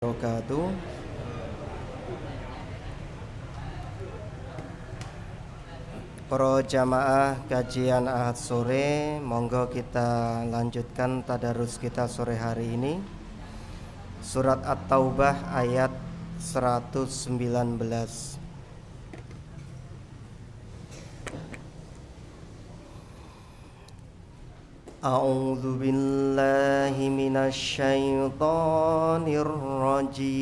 Wabarakatuh. Para jamaah kajian Ahad sore, monggo kita lanjutkan tadarus kita sore hari ini. Surat At-Taubah ayat 119. A'udzu billahi minasy syaithanir rajim.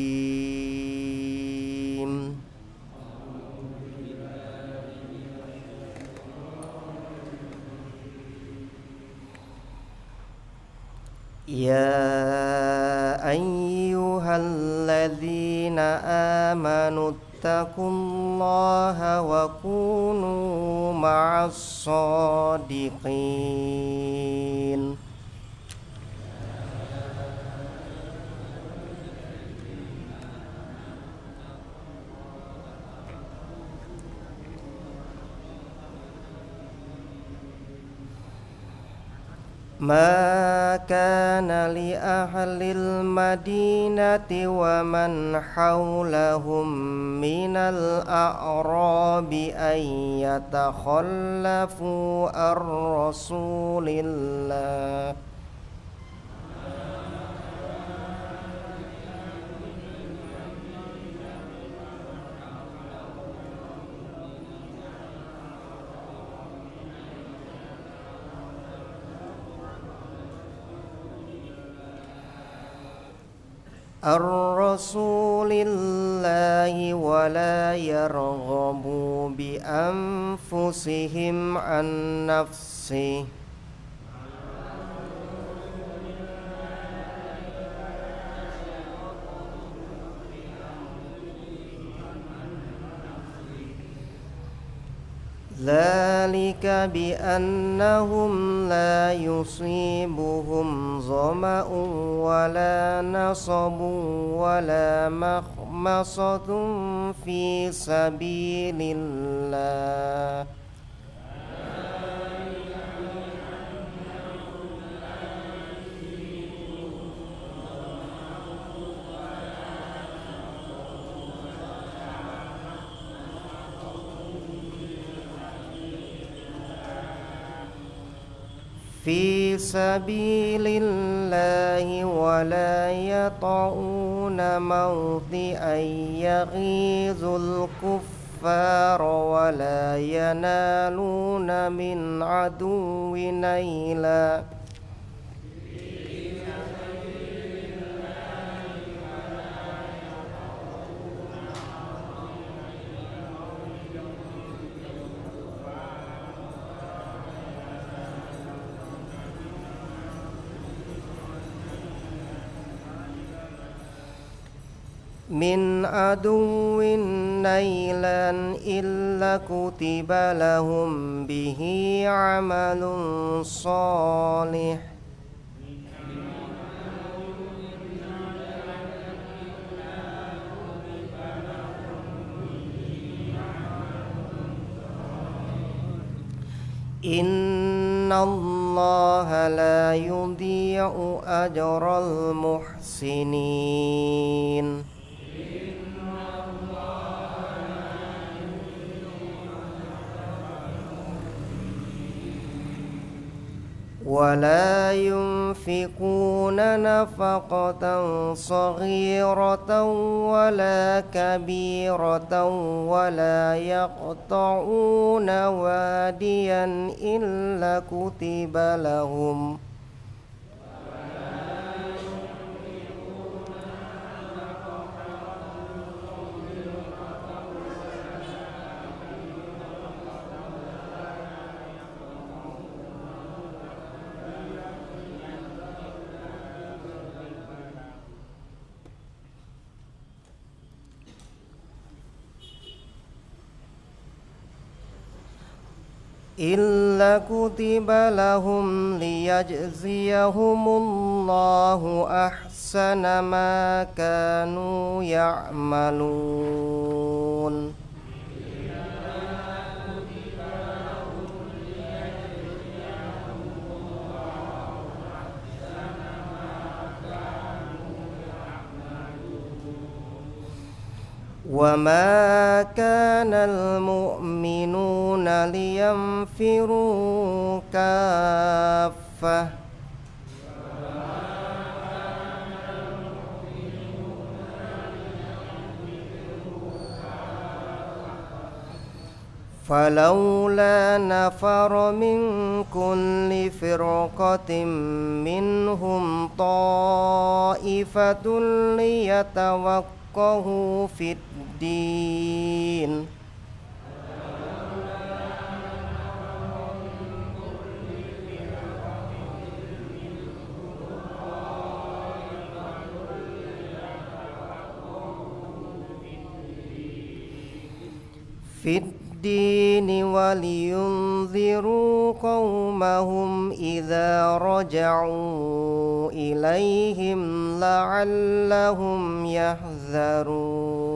Ya ayyuhalladzina amanu ittaqullaha wa kunu ma'as shadiqin. Ma kana li ahlil madinati wa man hawlahum minal a'rabi an yatakhallafu ar-rasulillah ar-rasulillahi wa la yarghabu bi anfusihim an nafsihi dzalika bi annahum la yusibuhum zama'un wa la nasabun wa la makhmasatun fi sabilillah fi sabilillahi wa la yata'una mawdi'an yaghizul kuffara wa la yanaluna min aduwwin naila min aduwwin nailan illa kutiba lahum bihi amalun shalih innallaha la yudhi'u ajral muhsinin. ولا ينفقون نفقة صغيرة ولا كبيرة ولا يقطعون واديا إلا كتب لهم illa kutiba lahum liyajziyahumullahu ahsana ma kanu ya'malun. وما كان المؤمنون لينفروا كافة فلولا نفر من كل فرقة منهم طائفة ليتفقهوا في الدين ولينذروا قومهم إذا رجعوا إليهم لعلهم يحذرون.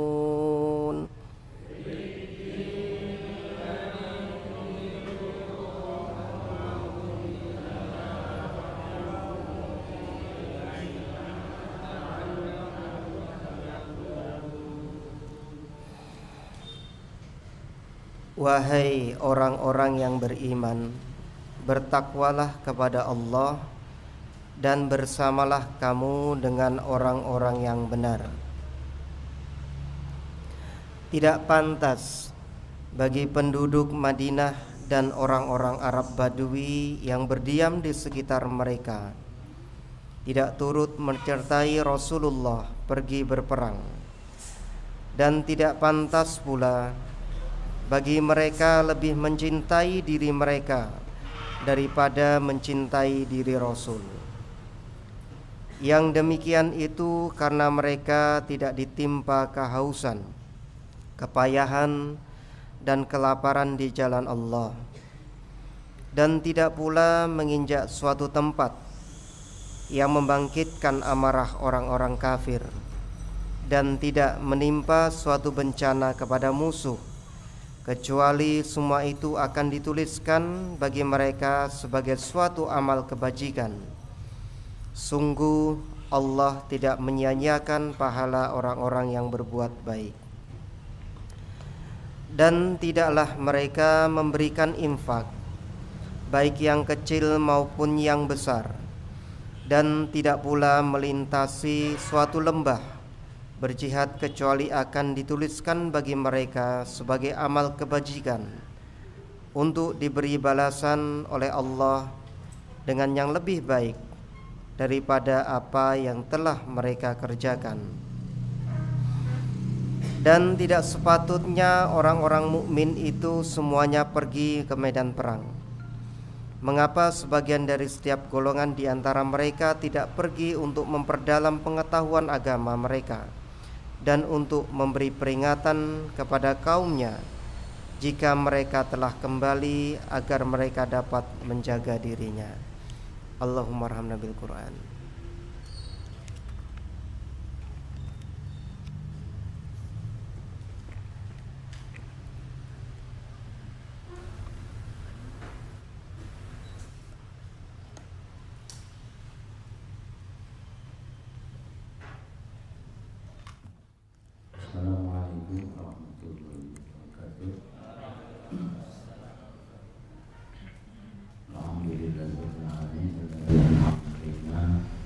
Wahai orang-orang yang beriman, bertakwalah kepada Allah dan bersamalah kamu dengan orang-orang yang benar. Tidak pantas bagi penduduk Madinah dan orang-orang Arab Badui yang berdiam di sekitar mereka tidak turut menyertai Rasulullah pergi berperang, dan tidak pantas pula bagi mereka lebih mencintai diri mereka daripada mencintai diri Rasul. Yang demikian itu karena mereka tidak ditimpa kehausan, kepayahan, dan kelaparan di jalan Allah, dan tidak pula menginjak suatu tempat yang membangkitkan amarah orang-orang kafir, dan tidak menimpa suatu bencana kepada musuh, kecuali semua itu akan dituliskan bagi mereka sebagai suatu amal kebajikan. Sungguh Allah tidak menyia-nyiakan pahala orang-orang yang berbuat baik. Dan tidaklah mereka memberikan infak, baik yang kecil maupun yang besar, dan tidak pula melintasi suatu lembah berjihad kecuali akan dituliskan bagi mereka sebagai amal kebajikan untuk diberi balasan oleh Allah dengan yang lebih baik daripada apa yang telah mereka kerjakan. Dan tidak sepatutnya orang-orang mukmin itu semuanya pergi ke medan perang. Mengapa sebagian dari setiap golongan di antara mereka tidak pergi untuk memperdalam pengetahuan agama mereka dan untuk memberi peringatan kepada kaumnya jika mereka telah kembali agar mereka dapat menjaga dirinya. Allahumma arhamna bil Quran. Assalamualaikum warahmatullahi wabarakatuh. Alhamdulillahirabbil alamin.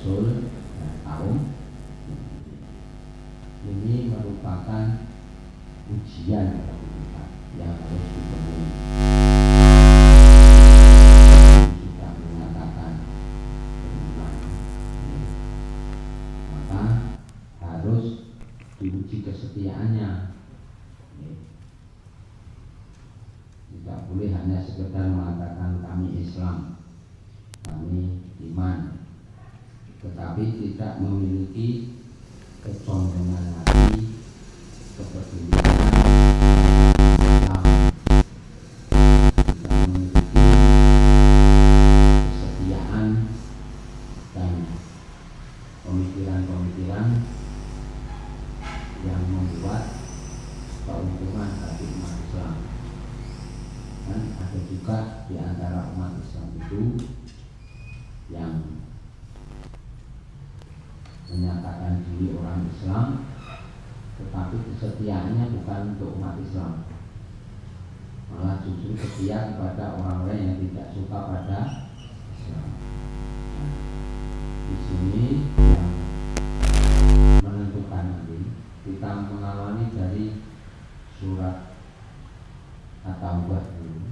Rasul dan kaum. Ini merupakan ujian bagi kita yang harus dipenuhi. Sudah menyatakan beriman, maka harus diuji kesetiaannya. Tidak boleh hanya sekedar mengatakan kami Islam, kami iman, tetapi tidak memiliki kecondongan hati, kepedulian Islam, tidak memiliki kesetiaan dan pemikiran-pemikiran yang membuat keuntungan bagi umat Islam. Dan ada juga di antara umat Islam itu yang menyatakan diri orang Islam, tetapi kesetiaannya bukan untuk umat Islam, malah justru setia kepada orang-orang yang tidak suka pada Islam. Nah, di sini yang menentukan nanti kita mengawali dari surat At-Taubah dulu.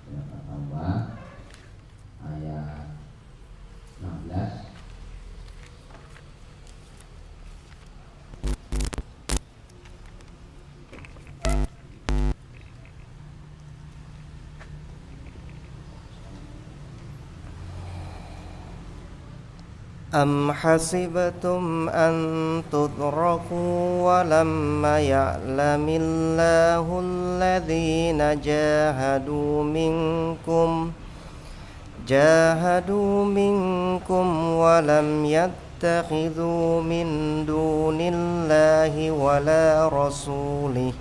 Surat At-Taubah ayat 16. أم حسبتم أن تتركوا ولما يعلم الله الذين جاهدوا منكم ولم يتخذوا من دون الله ولا رسوله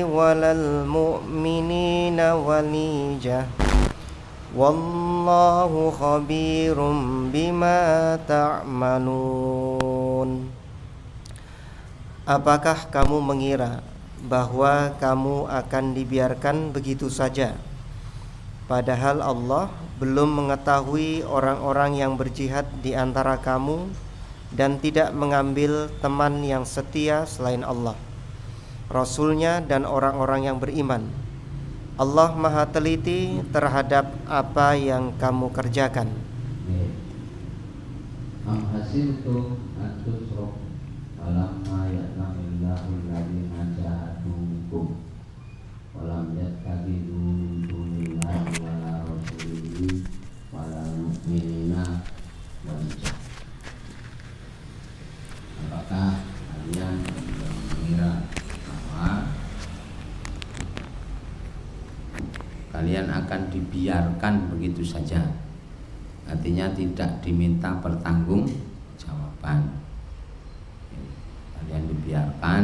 ولا المؤمنين وليجة Wallahu khabirum bima ta'malun. Apakah kamu mengira bahwa kamu akan dibiarkan begitu saja, padahal Allah belum mengetahui orang-orang yang berjihad di antara kamu dan tidak mengambil teman yang setia selain Allah, Rasulnya dan orang-orang yang beriman. Allah maha teliti terhadap apa yang kamu kerjakan. Am hasibtum an tusraku falamma ya'lamillahu alladhina jahadu minkum wa lam yattakhidhu min dunillahi wala rasulihi wala mu'minina waliyya. Apakah kalian mengira bahwa kalian akan dibiarkan begitu saja? Artinya tidak diminta pertanggungjawaban. Kalian dibiarkan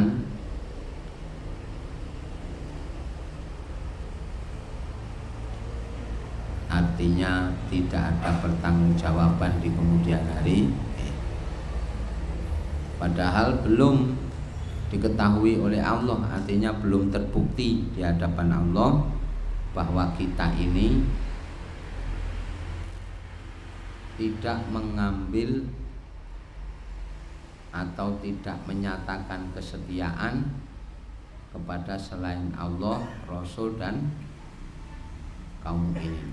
artinya tidak ada pertanggungjawaban di kemudian hari. Padahal belum diketahui oleh Allah, artinya belum terbukti di hadapan Allah bahwa kita ini tidak mengambil atau tidak menyatakan kesetiaan kepada selain Allah, Rasul dan kaum mukminin.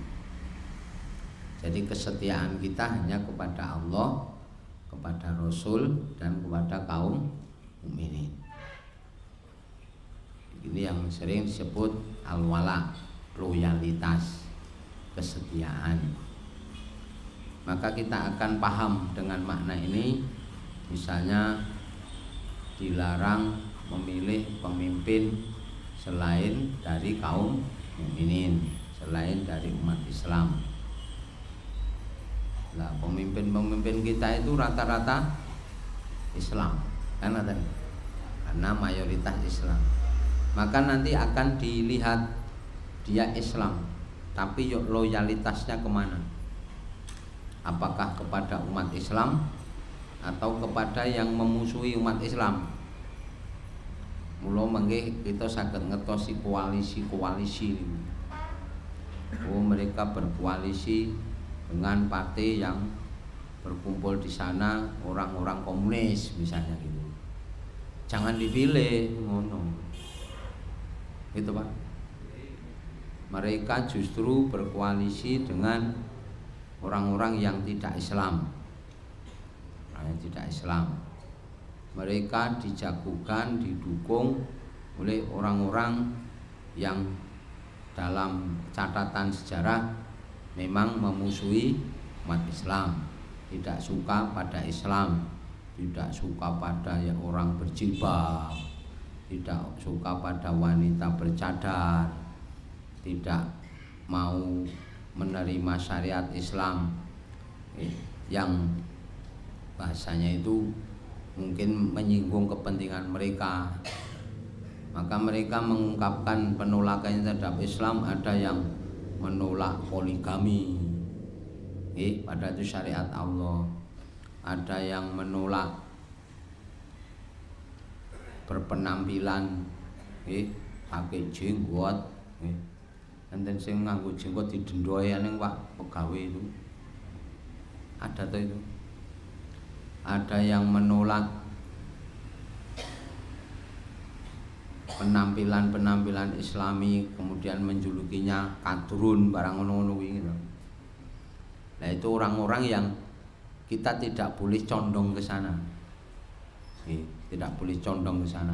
Jadi kesetiaan kita hanya kepada Allah, kepada Rasul dan kepada kaum mukminin. Ini yang sering disebut al-wala, loyalitas, kesetiaan. Maka kita akan paham dengan makna ini. Misalnya dilarang memilih pemimpin selain dari kaum mukminin, selain dari umat Islam. Nah, pemimpin-pemimpin kita itu rata-rata Islam, kan ada, karena mayoritas Islam. Maka nanti akan dilihat dia Islam, tapi loyalitasnya kemana? Apakah kepada umat Islam atau kepada yang memusuhi umat Islam? Mula mangke kita saged ngetosi koalisi-koalisi. Oh, mereka berkoalisi dengan partai yang berkumpul di sana orang-orang komunis misalnya gitu. Jangan dipilih ngono. Gitu Pak. Mereka justru berkoalisi dengan orang-orang yang tidak Islam. Yang tidak Islam. Mereka dijagokan, didukung oleh orang-orang yang dalam catatan sejarah memang memusuhi umat Islam, tidak suka pada Islam, tidak suka pada ya orang berjilbab, tidak suka pada wanita bercadar, tidak mau menerima syariat Islam yang bahasanya itu mungkin menyinggung kepentingan mereka. Maka mereka mengungkapkan penolakannya terhadap Islam. Ada yang menolak poligami, padahal itu syariat Allah. Ada yang menolak berpenampilan, pakai jenggot, enten sing nganggo jenggot didendoi ning Pak pegawai itu. Ada tuh itu. Ada yang menolak penampilan Islami, kemudian menjulukinya kadrun barang ngono-ngono gitu. Nah itu orang-orang yang kita tidak boleh condong ke sana. Tidak boleh condong ke sana.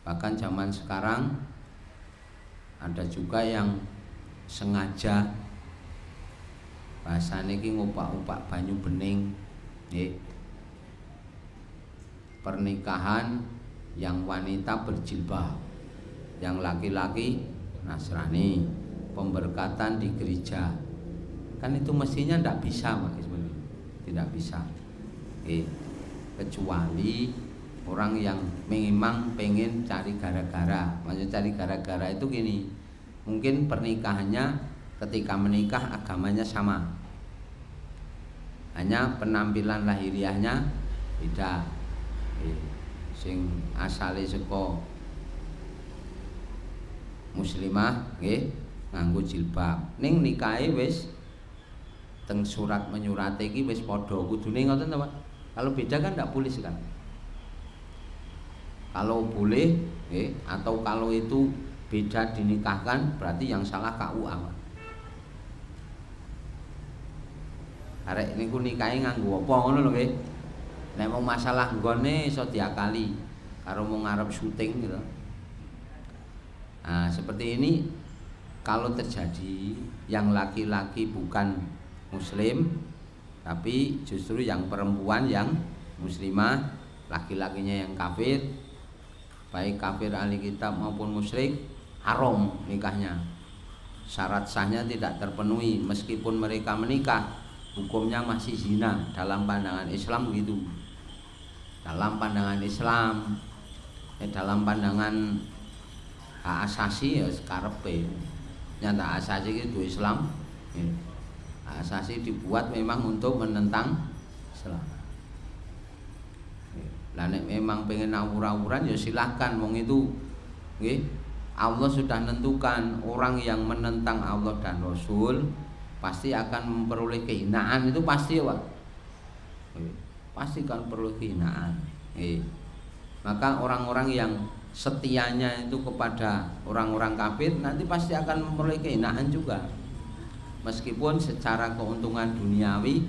Bahkan zaman sekarang ada juga yang sengaja bahasane iki ngopak-opak banyu bening, pernikahan yang wanita berjilbab, yang laki-laki Nasrani, pemberkatan di gereja. Kan itu mestinya tidak bisa, Mas, tidak bisa. Kecuali orang yang memang pengen cari gara-gara. Maksudnya cari gara-gara itu gini, mungkin pernikahannya ketika menikah agamanya sama, hanya penampilan lahiriahnya beda. Sing asale saka muslimah nganggo jilbab, ning nikahe wis teng surat menyurate iki wis padha kudune ngoten to Pak. Kalau beda kan ndak boleh sekarang. Kalau boleh atau kalau itu beda dinikahkan berarti yang salah KUA Pak. Arek niku nikahe nganggo apa ngono lho nggih. Nek mau masalah nggone iso diakali karo mau ngarep syuting gitu. Nah, seperti ini kalau terjadi yang laki-laki bukan muslim tapi justru yang perempuan yang muslimah, laki-lakinya yang kafir, baik kafir ahli kitab maupun musyrik, haram nikahnya. Syarat sahnya tidak terpenuhi meskipun mereka menikah, hukumnya masih zina dalam pandangan Islam begitu. Dalam pandangan Islam, dalam pandangan hak asasi ya karepe. Nyata asasi itu Islam. Hak asasi dibuat memang untuk menentang Islam. Lah nek memang pengen awur-awuran ya silahkan, wong itu nggih Allah sudah nentukan orang yang menentang Allah dan Rasul pasti akan memperoleh kehinaan, itu pasti ya Pak. Pasti akan perlu kehinaan. Maka orang-orang yang setianya itu kepada orang-orang kafir nanti pasti akan memperoleh kehinaan juga. Meskipun secara keuntungan duniawi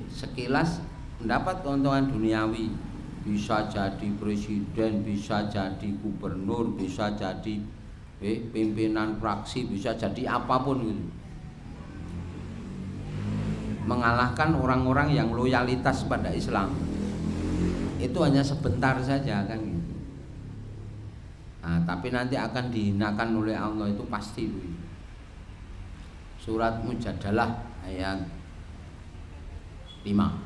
sekilas mendapat keuntungan duniawi, bisa jadi presiden, bisa jadi gubernur, bisa jadi pimpinan fraksi, bisa jadi apapun gitu. Mengalahkan orang-orang yang loyalitas pada Islam itu hanya sebentar saja kan gitu. Nah, tapi nanti akan dihinakan oleh Allah itu pasti. Surat Mujadalah ayat 5.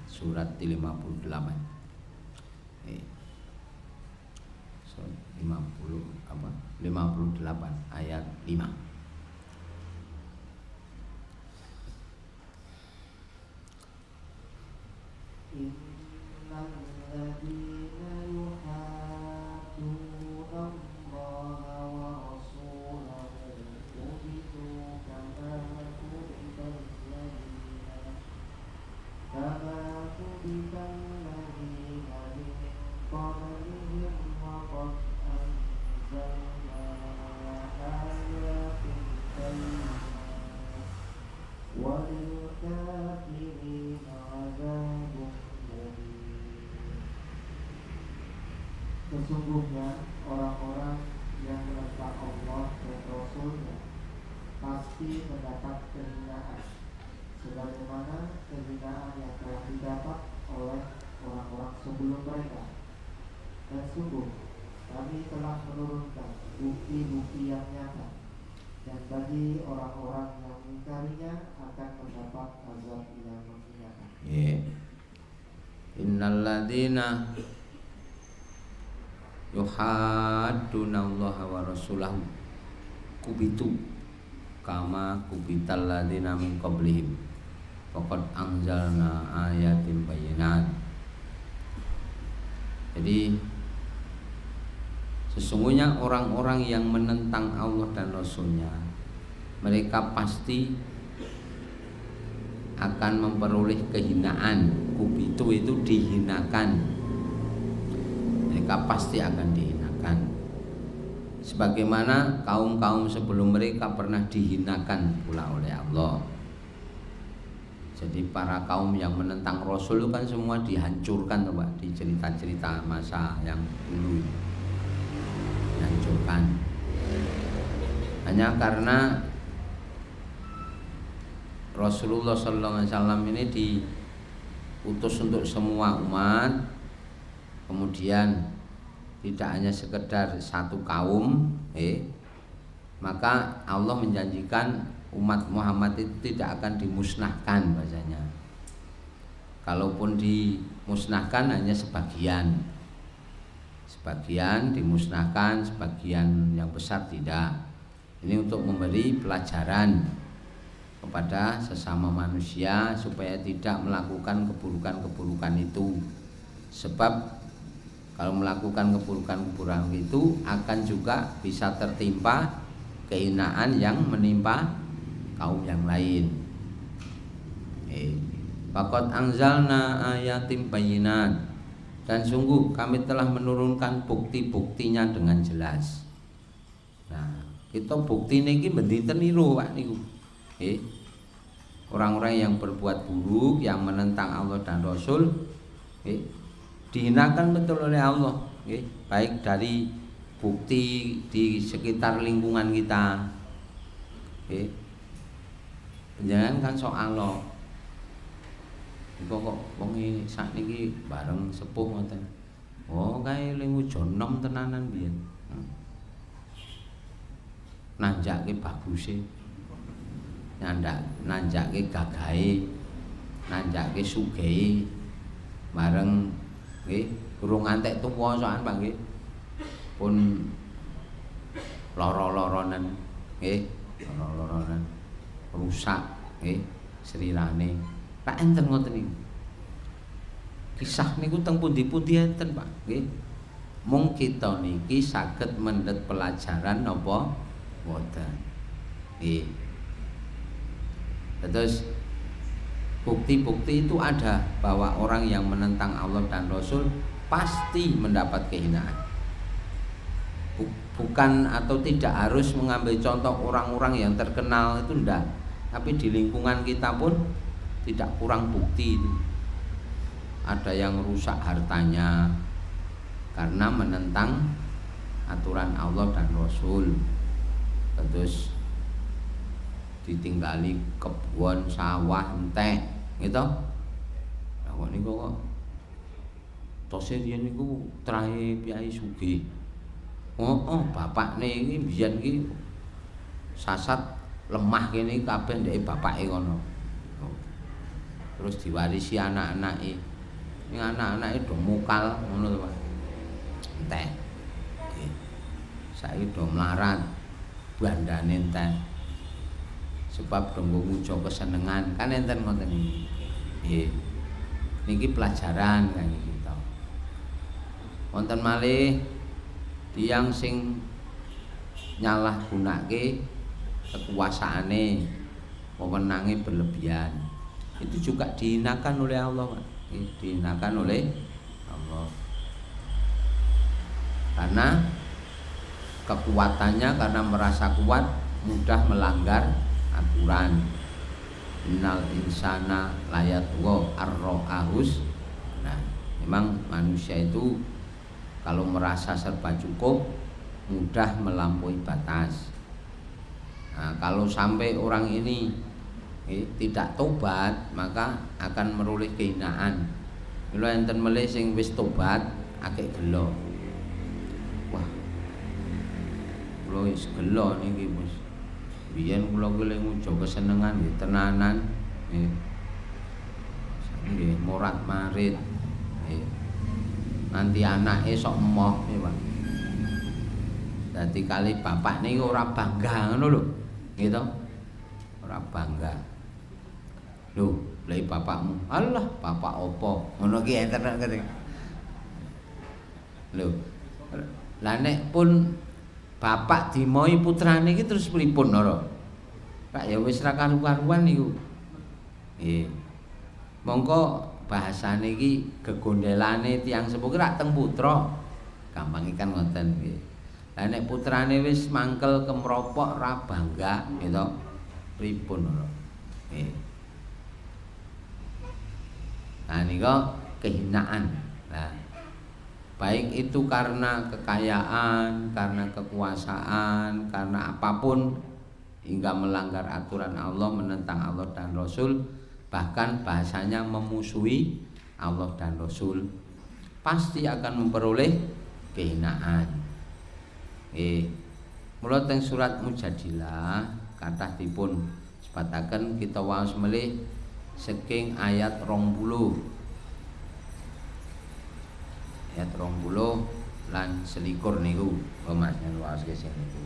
Surat 58. 50 apa? 58 ayat 5. pasti mendapat kehinaan, sebagaimana kehinaan yang telah didapat oleh orang-orang sebelum mereka. Dan sungguh kami telah menurunkan bukti-bukti yang nyata, dan bagi orang-orang yang mengingkarinya akan mendapat azab yang menghinakan. Innal ladzina yuhadduna Allah wa rasulahu kubitu kama kubital ladzina min qablihim faqad anzalna ayatin bayyinat. Jadi sesungguhnya orang-orang yang menentang Allah dan Rasulnya, mereka pasti akan memperoleh kehinaan. Kubitu itu dihinakan, mereka pasti akan dihinakan, sebagaimana kaum-kaum sebelum mereka pernah dihinakan pula oleh Allah. Jadi para kaum yang menentang Rasul itu kan semua dihancurkan, Pak, di cerita-cerita masa yang dulu, dihancurkan hanya karena Rasulullah SAW ini diutus untuk semua umat, kemudian tidak hanya sekedar satu kaum, maka Allah menjanjikan umat Muhammad itu tidak akan dimusnahkan bahasanya. Kalaupun dimusnahkan hanya sebagian dimusnahkan, sebagian yang besar tidak. Ini untuk memberi pelajaran kepada sesama manusia supaya tidak melakukan keburukan-keburukan itu. Sebab kalau melakukan keburukan-keburukan itu akan juga bisa tertimpa kehinaan yang menimpa kaum yang lain. Faqad anzalna ayatin bayyinat, dan sungguh kami telah menurunkan bukti-buktinya dengan jelas. Nah, kita bukti niki mendinten niru Pak niku. Orang-orang yang berbuat buruk, yang menentang Allah dan Rasul, dihinakan betul oleh Allah, baik dari bukti di sekitar lingkungan kita. Jangan kan soal lo, kok wongi sakniki bareng sepuh ngoten. Oh, kae lingu jonom tenanan biyen. Nanjake baguse. Nanjake gagahe, nanjake sugehe. Bareng nggih, urung antek tuwa sokan Pak nggih. Pun lara-laranen nggih, lara-laranen. Rusak serirane. Pak enten ngoten niku. Kisah niku teng pundi-pundi enten, Pak, nggih. Mung kita niki saged mendhet pelajaran napa mboten. Nggih. Terus bukti-bukti itu ada bahwa orang yang menentang Allah dan Rasul pasti mendapat kehinaan. Bukan atau tidak harus mengambil contoh orang-orang yang terkenal itu enggak. Tapi di lingkungan kita pun tidak kurang bukti itu. Ada yang rusak hartanya karena menentang aturan Allah dan Rasul. Terus ditinggali kebun, sawah, entek, gitu. Lah kok niku kok tose riyen niku trahe piyai sugih. Bapakne iki biyen iki sasat lemah kene kabeh ndeke bapake kono. Terus diwarisi anak-anake. Ning anak-anake do mukal ngono lho, Pak. Entek. Saiki do melarat. Bandane entek. Sebab do ngujo kesenengan, kan enten ngoten iki. Nggih. Niki pelajaran kangge kita. Wonten malih tiyang sing nyalahgunake kekuasaane, wewenange berlebihan. Itu juga dihinakan oleh Allah, Pak. Dihinakan oleh Allah. Karena kekuatannya, karena merasa kuat, mudah melanggar aturan. Innal insana layatgha ar-ra'ahus. Nah, memang manusia itu kalau merasa serba cukup mudah melampaui batas. Nah, kalau sampai orang ini tidak tobat, maka akan merulih kehinaan. Kalau enten melih sing wis tobat akeh gelo. Wah, kula wis gelo niki Mas. Biyen kula kuwi ngujo kesenengan nggih tenanan nggih. Nggih morat marit. Nggih. Nanti anake sok emoh nggih, Pak. Dadi kali bapak niku ora bangga ngono lho. Nggih to? Ora bangga. Lho, lha bapakmu. Allah, bapak opo? Ngono ki enten kene. Lho. Lah nek pun bapak dimoi putrane iki terus pripun ora? Kak ya wis ra karu-karuan niku. Nggih. Mongko bahasane iki gegondelane tiyang sepuh ki rak teng putra. Gampang ikan ngoten nggih. Lah nek putrane wis mangkel kemropok ra bangga gitu. Pripun ora? Nggih. Nah nika kehinaan. Nah, baik itu karena kekayaan, karena kekuasaan, karena apapun hingga melanggar aturan Allah, menentang Allah dan Rasul, bahkan bahasanya memusuhi Allah dan Rasul, pasti akan memperoleh kehinaan. Mula teng surat Mujadilah kathah dipun sebataken kita waos melih saking ayat 20. Ayat 20 lan selikur niku Mas yen waos gesek niku.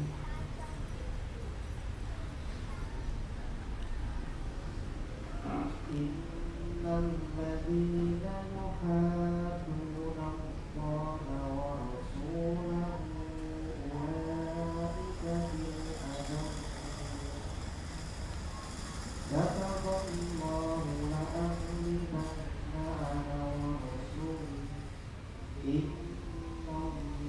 Innal ladzina yuhadduna Allaha wa rasulahu ulaika fil adab. Kataballahu la'aghlibanna ana wa rasuli innallaha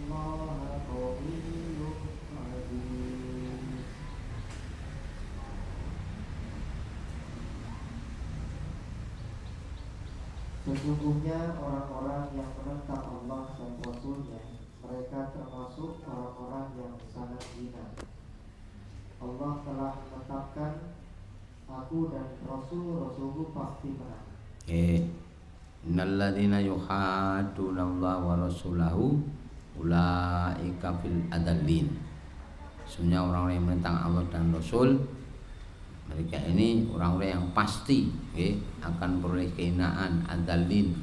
qawiyyun aziz. Sesungguhnya orang-orang yang menentang Allah dan Rasul-Nya, mereka termasuk orang-orang yang sangat hina. Allah telah menetapkan, aku dan Rasul-Rasulku pasti menang. Innal ladzina yuhadduna Allah wa rasulahu ulaika fil adallin. Sesungguhnya orang-orang yang menentang Allah dan Rasul, mereka ini orang-orang yang pasti akan beroleh kehinaan, adallin,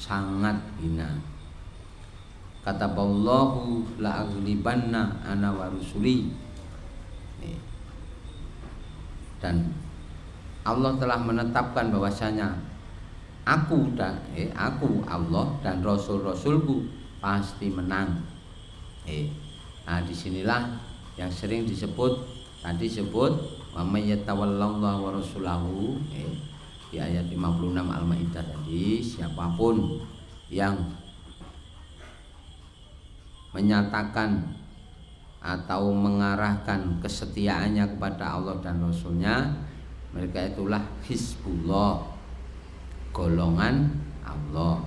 sangat hina. Kataballahu la'aghlibanna ana wa rusuli. Dan Allah telah menetapkan bahwasanya aku Allah dan Rasul-Rasulku pasti menang. Nah disinilah yang sering disebut tadi sebut wa may yatawallallahu wa rasulahu di ayat 56 Al-Maidah tadi, siapapun yang menyatakan atau mengarahkan kesetiaannya kepada Allah dan Rasulnya, mereka itulah Hizbullah, golongan Allah.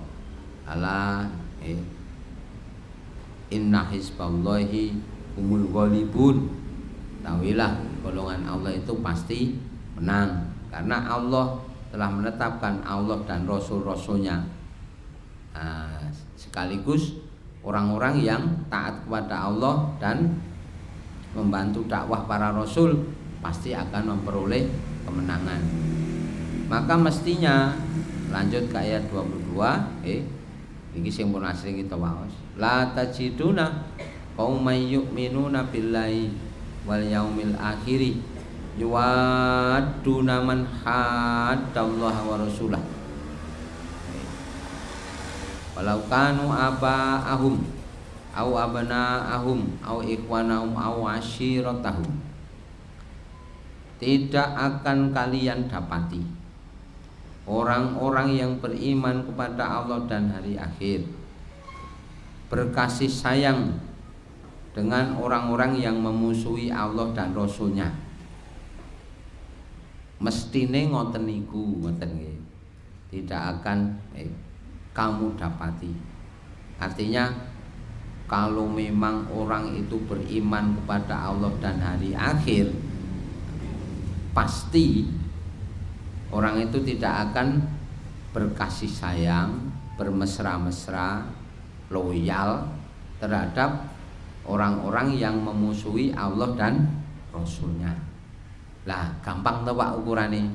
Ala inna hizballahi humul ghalibun. Tahuilah golongan Allah itu pasti menang, karena Allah telah menetapkan Allah dan Rasul-Rasulnya, sekaligus orang-orang yang taat kepada Allah dan membantu dakwah para Rasul pasti akan memperoleh kemenangan. Maka mestinya lanjut ke ayat 22, ini sing pun asring kita waos. La tajiduna qauman yu'minuna billahi wal yaumil akhiri yuwadduna man haddallaha wa rasulah walau kanu aba'ahum au abana'ahum au ikhwanahum au ashiratahum. Tidak akan kalian dapati orang-orang yang beriman kepada Allah dan hari akhir berkasih sayang dengan orang-orang yang memusuhi Allah dan Rasulnya. Mestine ngoten niku, ngoten nggih. Tidak akan kamu dapati. Artinya kalau memang orang itu beriman kepada Allah dan hari akhir, pasti orang itu tidak akan berkasih sayang, bermesra-mesra, loyal terhadap orang-orang yang memusuhi Allah dan Rasulnya. Lah gampang tuh Pak ukurannya.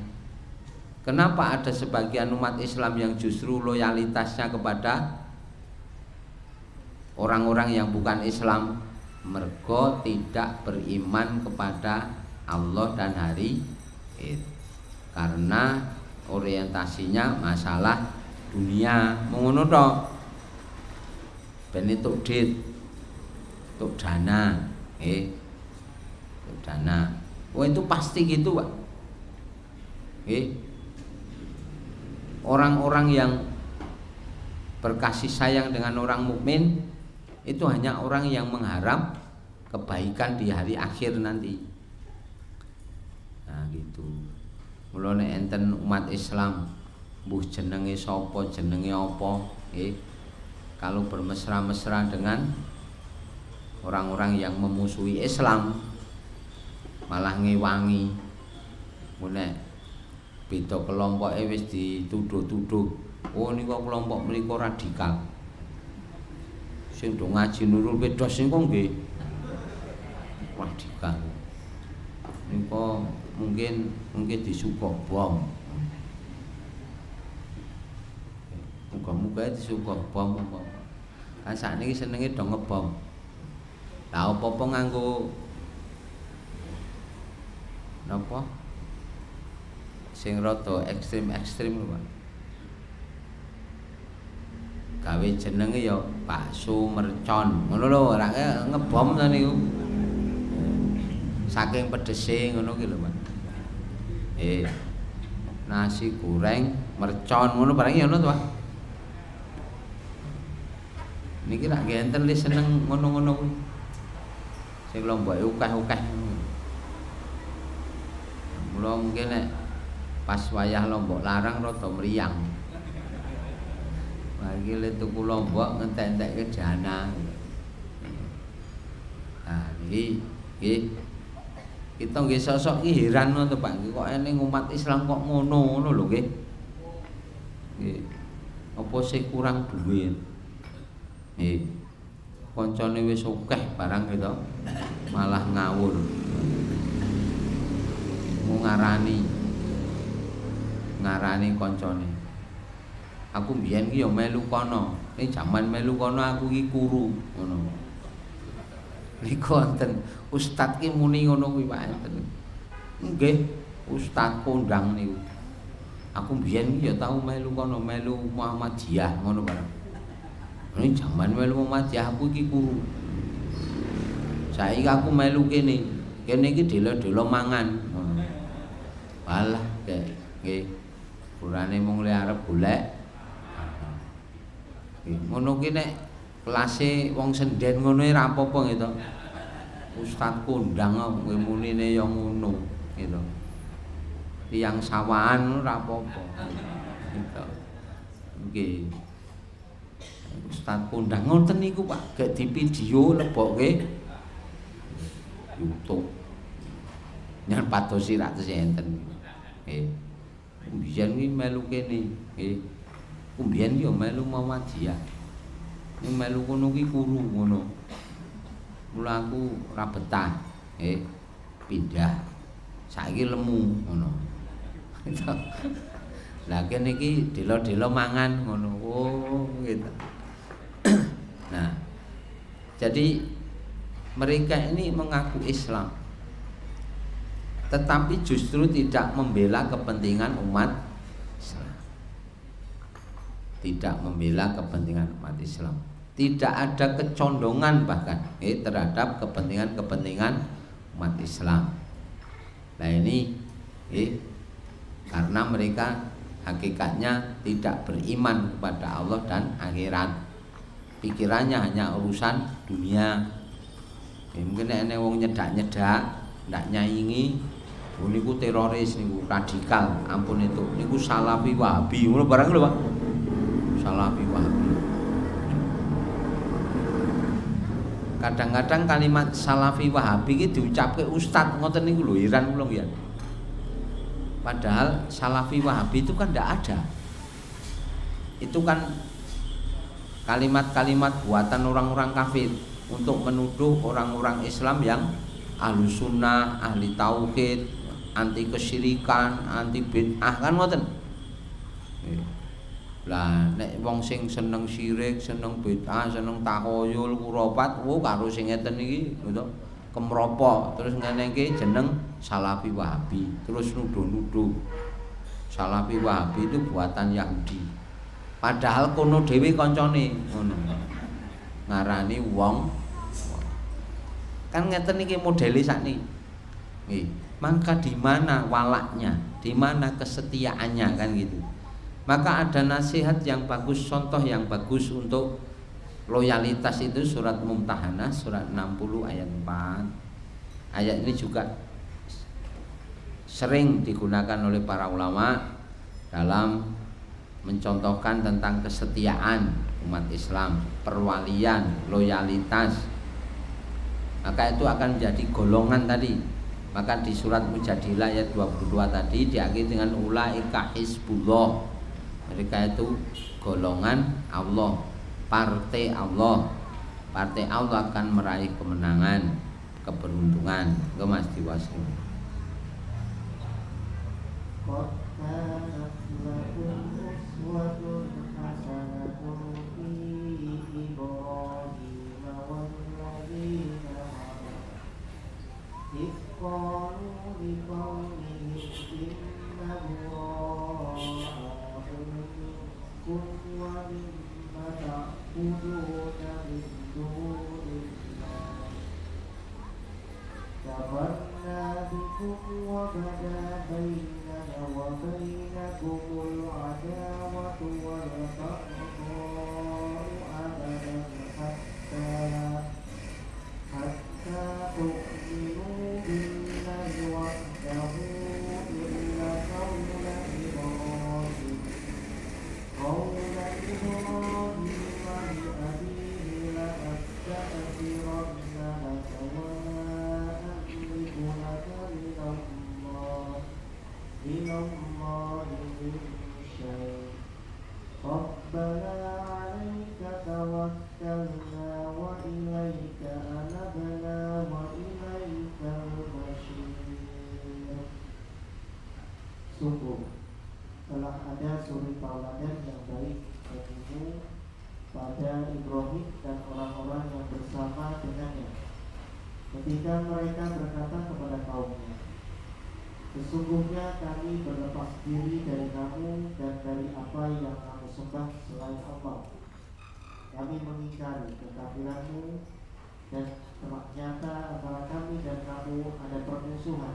Kenapa ada sebagian umat Islam yang justru loyalitasnya kepada orang-orang yang bukan Islam? Mergo tidak beriman kepada Allah dan hari itu, karena orientasinya masalah dunia, mengono tok. Ben entuk dit, entuk dana, entuk dana. Oh itu pasti gitu, Pak. Orang-orang yang berkasih sayang dengan orang mukmin itu hanya orang yang mengharap kebaikan di hari akhir nanti. Nah gitu. Mulane enten umat Islam mbuh jenenge sapa, jenenge apa, kalau bermesra-mesra dengan orang-orang yang memusuhi Islam malah ngewangi. Mulane beda kelompoke wis dituduh-tuduh, oh niku kelompok mriku radikal. Sing do ngaji Nurul Firdaus niku nggih radikal. Niku mungkin disuka bom. Muga-muga disuka bom apa. Kan sakniki senenge do ngebom. Lah apa-apa nganggo napa? Sing rada ekstrim-ekstrim lho, Pak. Gawe jenenge ya bakso mercon. Ngono lho, ora ngebom ta niku. Saking pedese ngono ki lho, Pak. Nasi goreng mercon ngono barang ya ngono to, Pak. Niki rak ngenten li seneng ngono-ngono kuwi. Sing lomboke ukeh-ukeh. Mula mungkin nek pas wayah Lombok Larang rada mriyang. Mari le tuku Lombok ngentek-entekke dana. Nah, niki nggih kita nggih sosok iki heran ngono Pak, kok ene umat Islam kok ngono lho nggih. Nggih. Apa sih kurang duit? Koncone wis akeh barang gitu, malah ngawur. Ngarani koncone. Aku mbiyen ki ya melu kono. Ning jaman melu kono aku ki kuru ngono. Niku wonten ustaz ki muni ngono kuwi Pak enten. Nggih, ustaz kondang niku. Aku mbiyen ki ya tau melu kono, melu Muhammadiyah ngono barang. Ning jaman melu Muhammadiyah aku ki kuru. Saiki aku melu kene. Kene iki delo-delo mangan. Walah nggih. Urane mung le arep golek. Ngono ki nek kelase wong senden ngono ora apa-apa gitu. Ustaz kondang kowe munine ya ngono gitu. Tiyang sawahan ora apa-apa. Gitu. Nggih. Ustaz kondang ngoten niku Pak, gek di video lebokke YouTube. Nyen padosi rak tesih enten. Nggih. Mbiyen ki melu kene, nggih. Mbiyen yo melu Muhammadiyah. Ning melu kono ki kuru ngono. Mula aku ora betah, pindah. Saiki lemu ngono. Lah kene iki delo-delo mangan ngono. Oh, gitu. Nah, jadi mereka ini mengaku Islam, tetapi justru tidak membela kepentingan umat Islam. Tidak membela kepentingan umat Islam. Tidak ada kecondongan bahkan terhadap kepentingan-kepentingan umat Islam. Nah ini karena mereka hakikatnya tidak beriman kepada Allah dan akhirat. Pikirannya hanya urusan dunia. Mungkin nek wong nyedak-nyedak, ndak nyaingi, niku teroris niku radikal, ampun itu. Niku Salafi Wahabi, ngono barang lho, Pak. Salafi Wahabi. Kadang-kadang kalimat Salafi Wahabi iki diucapke ustaz ngoten niku lho, heran kula ya. Padahal Salafi Wahabi itu kan tidak ada. Itu kan kalimat-kalimat buatan orang-orang kafir untuk menuduh orang-orang Islam yang ahlu sunnah, ahli tauhid, anti kesyirikan, anti bid'ah, kan ngoten. Lah nek wong sing seneng syirik, seneng bid'ah, seneng takhayul, khurafat, karo sing ngeten iki lho kemropo, terus ngene iki jeneng Salafi Wahabi, terus nuduh-nuduh Salafi Wahabi itu buatan Yahudi. Padahal kono dhewe kancane ngono. Ngarani wong kan ngeten iki modele sakniki. Nggih. Maka di mana walaknya, di mana kesetiaannya kan gitu. Maka ada nasihat yang bagus, contoh yang bagus untuk loyalitas itu surat Mumtahanah surat 60 ayat 4. Ayat ini juga sering digunakan oleh para ulama dalam mencontohkan tentang kesetiaan umat Islam, perwalian, loyalitas. Maka itu akan menjadi golongan tadi. Maka di surat Mujadilah ayat 22 tadi diakhiri dengan ulaika hizbullah. Mereka itu golongan Allah, partai Allah. Partai Allah akan meraih kemenangan, keberuntungan. Enggak Mas Diwasi. Sungguh telah ada suri tauladan yang baik bagimu pada Ibrahim dan orang-orang yang bersama dengannya ketika mereka berkata kepada kaumnya, sesungguhnya kami berlepas diri dari kamu dan dari apa yang kamu sembah selain Allah. Kami mengingkari kekafiranmu dan telah nyata antara kami dan kamu ada permusuhan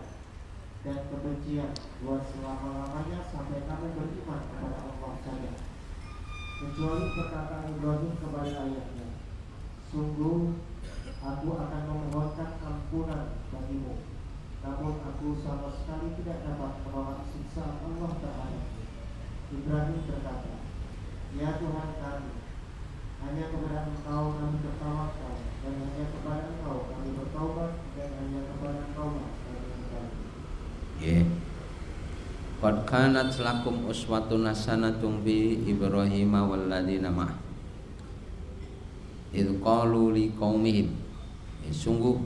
dan kebencian buat selama-lamanya sampai kami beriman kepada Allah saja, kecuali perkataan Ibrahim kepada ayahnya, sungguh aku akan memohonkan ampunan bagimu, namun aku sama sekali tidak dapat menolak siksaan Allah terhadapmu. Ibrahim berkata, ya Tuhan kami, hanya kepada Engkau kami bertawakal, dan hanya kepada Engkau kami bertaubat, dan hanya kepada Engkau kami kembali. Qad kanat lakum uswatun hasanatun bi Ibrahim walladzina ma'ah idz qalu liqaumihim. Sungguh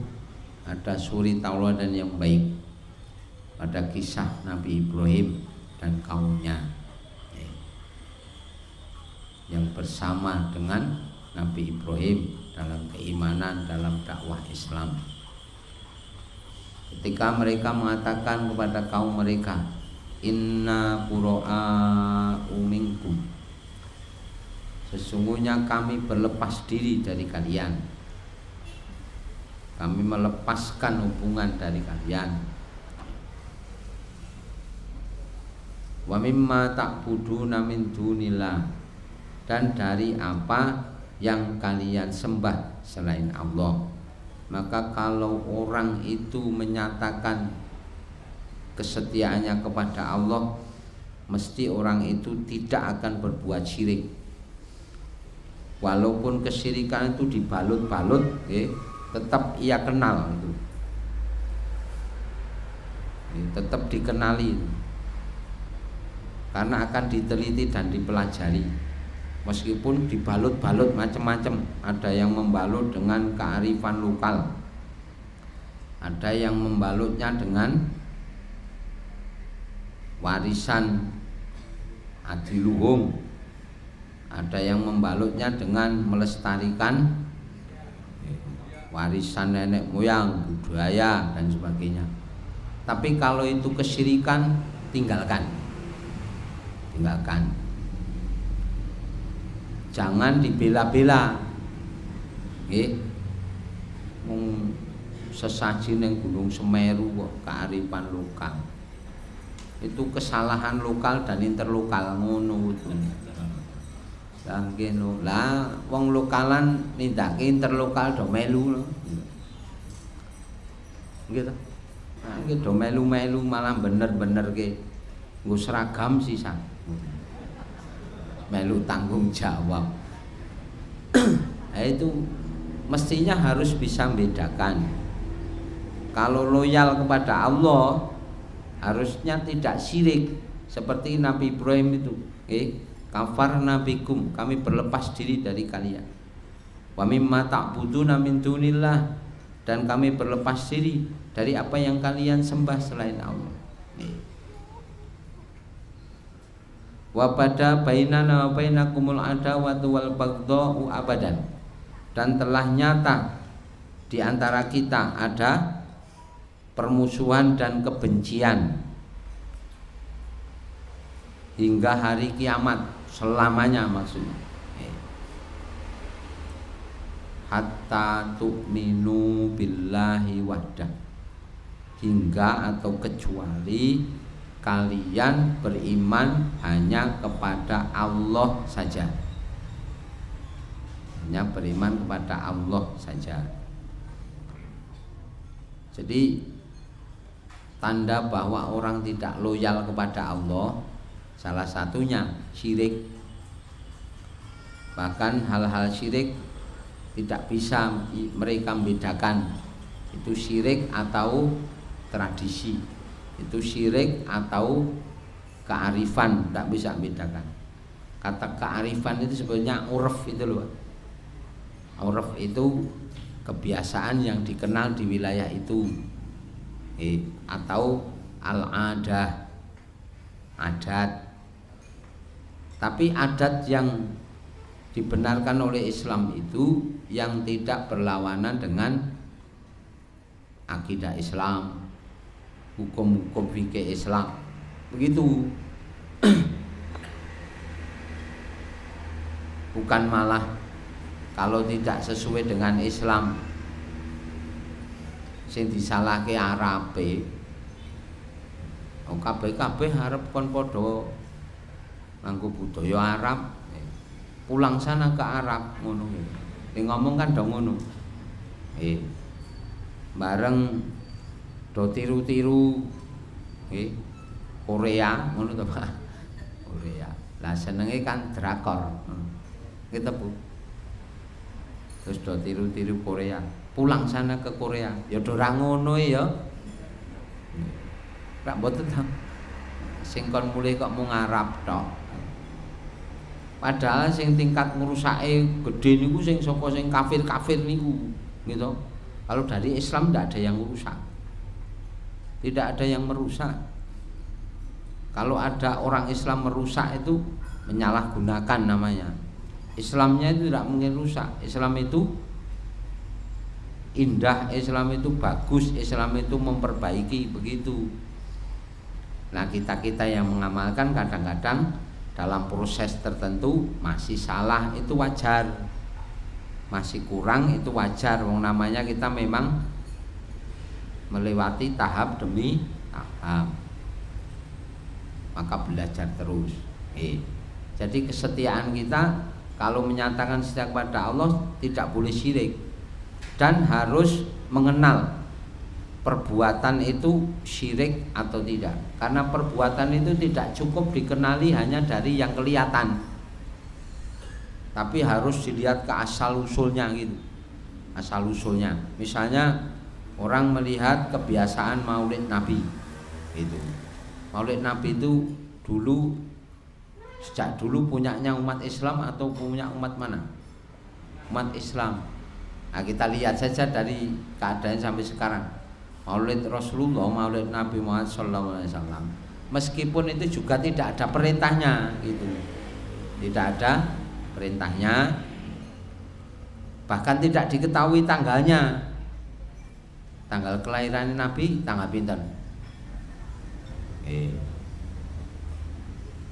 ada suri tauladan yang baik pada kisah Nabi Ibrahim dan kaumnya yang bersama dengan Nabi Ibrahim dalam keimanan, dalam dakwah Islam. Ketika mereka mengatakan kepada kaum mereka, inna bura'u minkum, sesungguhnya kami berlepas diri dari kalian, kami melepaskan hubungan dari kalian. Wa mimma ta'buduna min dunillah, dan dari apa yang kalian sembah selain Allah. Maka kalau orang itu menyatakan kesetiaannya kepada Allah, mesti orang itu tidak akan berbuat syirik. Walaupun kesyirikan itu dibalut-balut, tetap ia kenal itu, tetap dikenali. karena akan diteliti dan dipelajari. Meskipun dibalut-balut macam-macam, ada yang membalut dengan kearifan lokal, ada yang membalutnya dengan warisan adiluhung, ada yang membalutnya dengan melestarikan warisan nenek moyang, budaya dan sebagainya. Tapi kalau itu kesyirikan, tinggalkan. Jangan dibela-bela. Nggih. Mung sesaji ning Gunung Semeru kok kearifan lokal. Itu kesalahan lokal dan interlokal ngono kuwi. Lah nggih no. Lah wong lokalan nindakake interlokal do melu lho. Nggih to. Nah, iki do melu-melu malah bener-bener ke nggo seragam sisan. Melu tanggung jawab. Nah, itu mestinya harus bisa membedakan. Kalau loyal kepada Allah harusnya tidak syirik seperti Nabi Ibrahim itu. Kafar nabikum, kami berlepas diri dari kalian. Wa mimma ta'buduna min dunillah, dan kami berlepas diri dari apa yang kalian sembah selain Allah. Wa pada bainana wa bainakumul adawatu wal baghdha'u abadan, dan telah nyata di antara kita ada permusuhan dan kebencian hingga hari kiamat, selamanya maksudnya. Hatta tu'minu billahi wahdah, hingga atau kecuali kalian beriman hanya kepada Allah saja. Hanya beriman kepada Allah saja. Jadi tanda bahwa orang tidak loyal kepada Allah salah satunya syirik. Bahkan hal-hal syirik tidak bisa mereka membedakan itu syirik atau tradisi, itu syirik atau kearifan, tidak bisa membedakan. Kata kearifan itu sebenarnya urf itu loh. Urf itu kebiasaan yang dikenal di wilayah itu, atau al-adah, adat. Tapi adat yang dibenarkan oleh Islam itu yang tidak berlawanan dengan akidah Islam, hukum-hukum fikih Islam, begitu. Bukan malah kalau tidak sesuai dengan Islam sing disalahke Arabe. Kabeh arep kon padha nganggo budaya Arab, pulang sana ke Arab ngono. Ngomong kan dong ngono. Bareng do tiru-tiru Korea ngono to, Pak. Korea. Lah senenge kan drakor. Gitu, Bu. Terus do tiru-tiru Korea. Pulang sana ke Korea. Ya do ra ngono ya. Rak mboten to. Sing kon mulih kok mung Arab tok. Padahal sing tingkat ngrusake gedhe niku sing saka sing kafir-kafir niku, gitu. Kalau dari Islam tidak ada yang merusak. Tidak ada yang merusak. Kalau ada orang Islam merusak itu menyalahgunakan namanya. Islamnya itu tidak mungkin rusak. Islam itu indah, Islam itu bagus, Islam itu memperbaiki, begitu. Nah, kita-kita yang mengamalkan kadang-kadang dalam proses tertentu masih salah, itu wajar. Masih kurang, itu wajar. Wong namanya kita memang melewati tahap demi tahap. Maka belajar terus. Jadi kesetiaan kita kalau menyatakan setia kepada Allah tidak boleh syirik, dan harus mengenal perbuatan itu syirik atau tidak. Karena perbuatan itu tidak cukup dikenali hanya dari yang kelihatan, tapi harus dilihat ke asal usulnya gitu. Asal usulnya. Misalnya orang melihat kebiasaan Maulid Nabi itu. Maulid Nabi itu dulu Sejak dulu punyanya umat Islam atau punya umat mana? Umat Islam. Nah, kita lihat saja dari keadaan sampai sekarang. Maulid Rasulullah, Maulid Nabi Muhammad SAW, meskipun itu juga tidak ada perintahnya, gitu. Tidak ada perintahnya, bahkan tidak diketahui tanggalnya. Tanggal kelahiran Nabi tanggal pinten?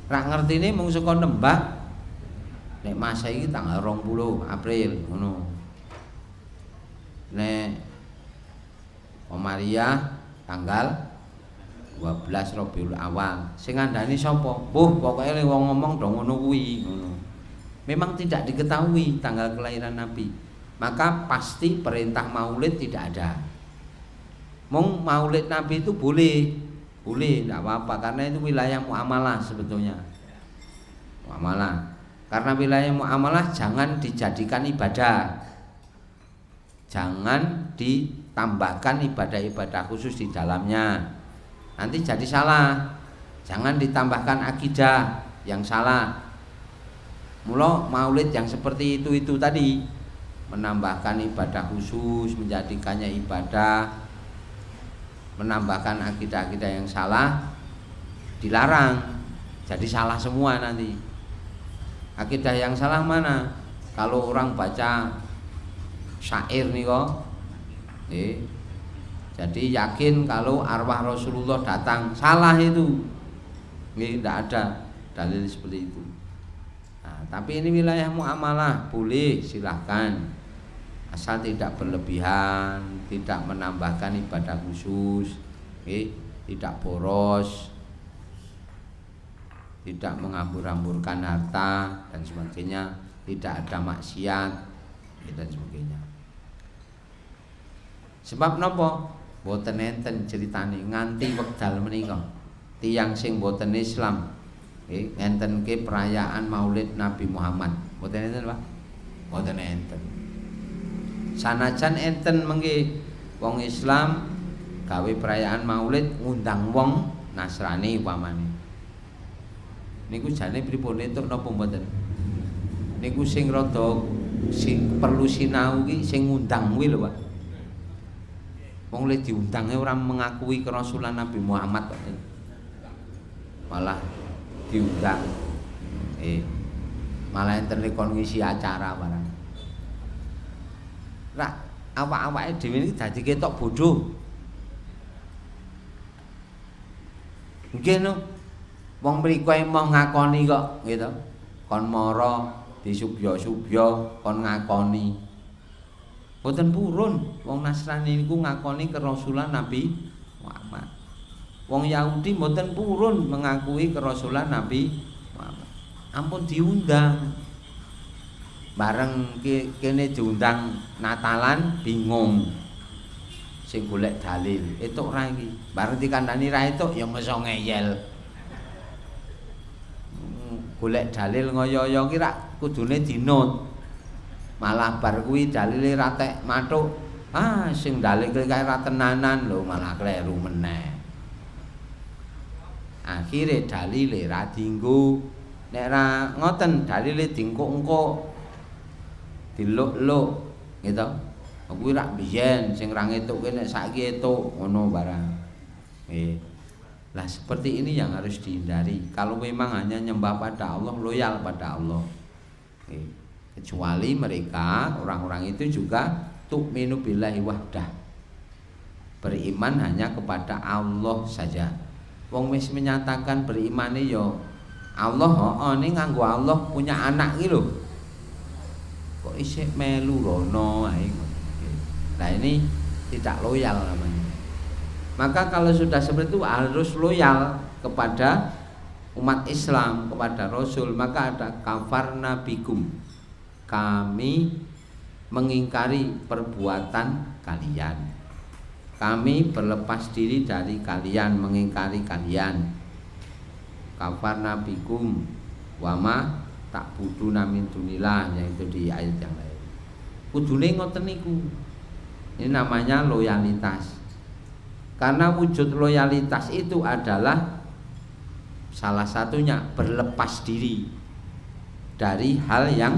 Rak ngerti ini mung saka nembak. Nek masa iki tanggal 20 April ngono. Nek Komariah tanggal 12 Rabiul Awal. Sing ngandani sapa? Pokoke wong ngomong do ngono kuwi ngono. Memang tidak diketahui tanggal kelahiran Nabi. Maka pasti perintah maulid tidak ada. Mung maulid Nabi itu boleh, tidak apa-apa karena itu wilayah muamalah sebetulnya. Muamalah. Karena wilayah muamalah jangan dijadikan ibadah. Jangan ditambahkan ibadah-ibadah khusus di dalamnya. Nanti jadi salah. Jangan ditambahkan akidah yang salah. Mula maulid yang seperti itu tadi, menambahkan ibadah khusus, menjadikannya ibadah, menambahkan akidah-akidah yang salah, dilarang. Jadi salah semua nanti. Akidah yang salah mana? Kalau orang baca syair nih kok, jadi yakin kalau arwah Rasulullah datang, salah itu. Ini tidak ada dalil seperti itu. Nah, tapi ini wilayah muamalah, boleh silahkan, asal tidak berlebihan, tidak menambahkan ibadah khusus, tidak boros, tidak menghambur-hamburkan harta dan sebagainya, tidak ada maksiat dan sebagainya. Sebab napa? Boten enten ceritane nganti wekdal menika tiyang sing boten Islam enten ke perayaan Maulid Nabi Muhammad. Boten enten, Pak? Boten enten. Sanajan enten mengke wong Islam gawe perayaan Maulid ngundang wong Nasrani upamane. Niku jane pripun entuk napa mboten? Niku sing rada perlu sinau ki sing ngundang kuwi lho, Pak. Wong le diundange ora mengakui kerasulan Nabi Muhammad kok. Malah diundang. Malah enten kon ngisi acara barang. Rak awak-awake dhewe iki dadi ketok bodoh. Nggih no. Wong mriku emoh ngakoni kok, gitu. Kon mara disubya-subya kon ngakoni. Boten purun wong Nasrani niku ngakoni kerasulan Nabi Muhammad. Wong Yahudi boten purun mengakui kerasulan Nabi Muhammad. Ampun diundang. Bareng kene diundang Natalan bingung. Sing golek dalil, etuk ra iki. Bareng dikandani ra etuk ya meso ngeyel. Golek dalil ngoyo-yo ki rak kudune dinut. Malah bar kuwi dalile ra tek mathuk. Sing dalil kae ra tenanan lho, malah kleru meneh. Akhire dalile ra dienggo. Nek ra ngoten dalile diengkok-engkok. Diluk-luk, gitu. Kuwi rak biyen sing ra ngetukke nek saiki etuk ngono barang. Lah seperti ini yang harus dihindari. Kalau memang hanya nyembah pada Allah, loyal pada Allah. Kecuali mereka orang-orang itu juga tu'minu billahi wahdah, beriman hanya kepada Allah saja. Wong wis menyatakan beriman yo Allah, ini nganggo Allah punya anak iki lho. Kok isih melu rono ae. Nah ini tidak loyal namanya. Maka kalau sudah seperti itu harus loyal kepada umat Islam, kepada Rasul. Maka ada kafarna bikum, kami mengingkari perbuatan kalian, kami berlepas diri dari kalian, mengingkari kalian. Kafarna bikum wama tak budu namin dunillah, yaitu di ayat yang lain. Kudune ngoten niku. Ini namanya loyalitas. Karena wujud loyalitas itu adalah Salah satunya berlepas diri dari hal yang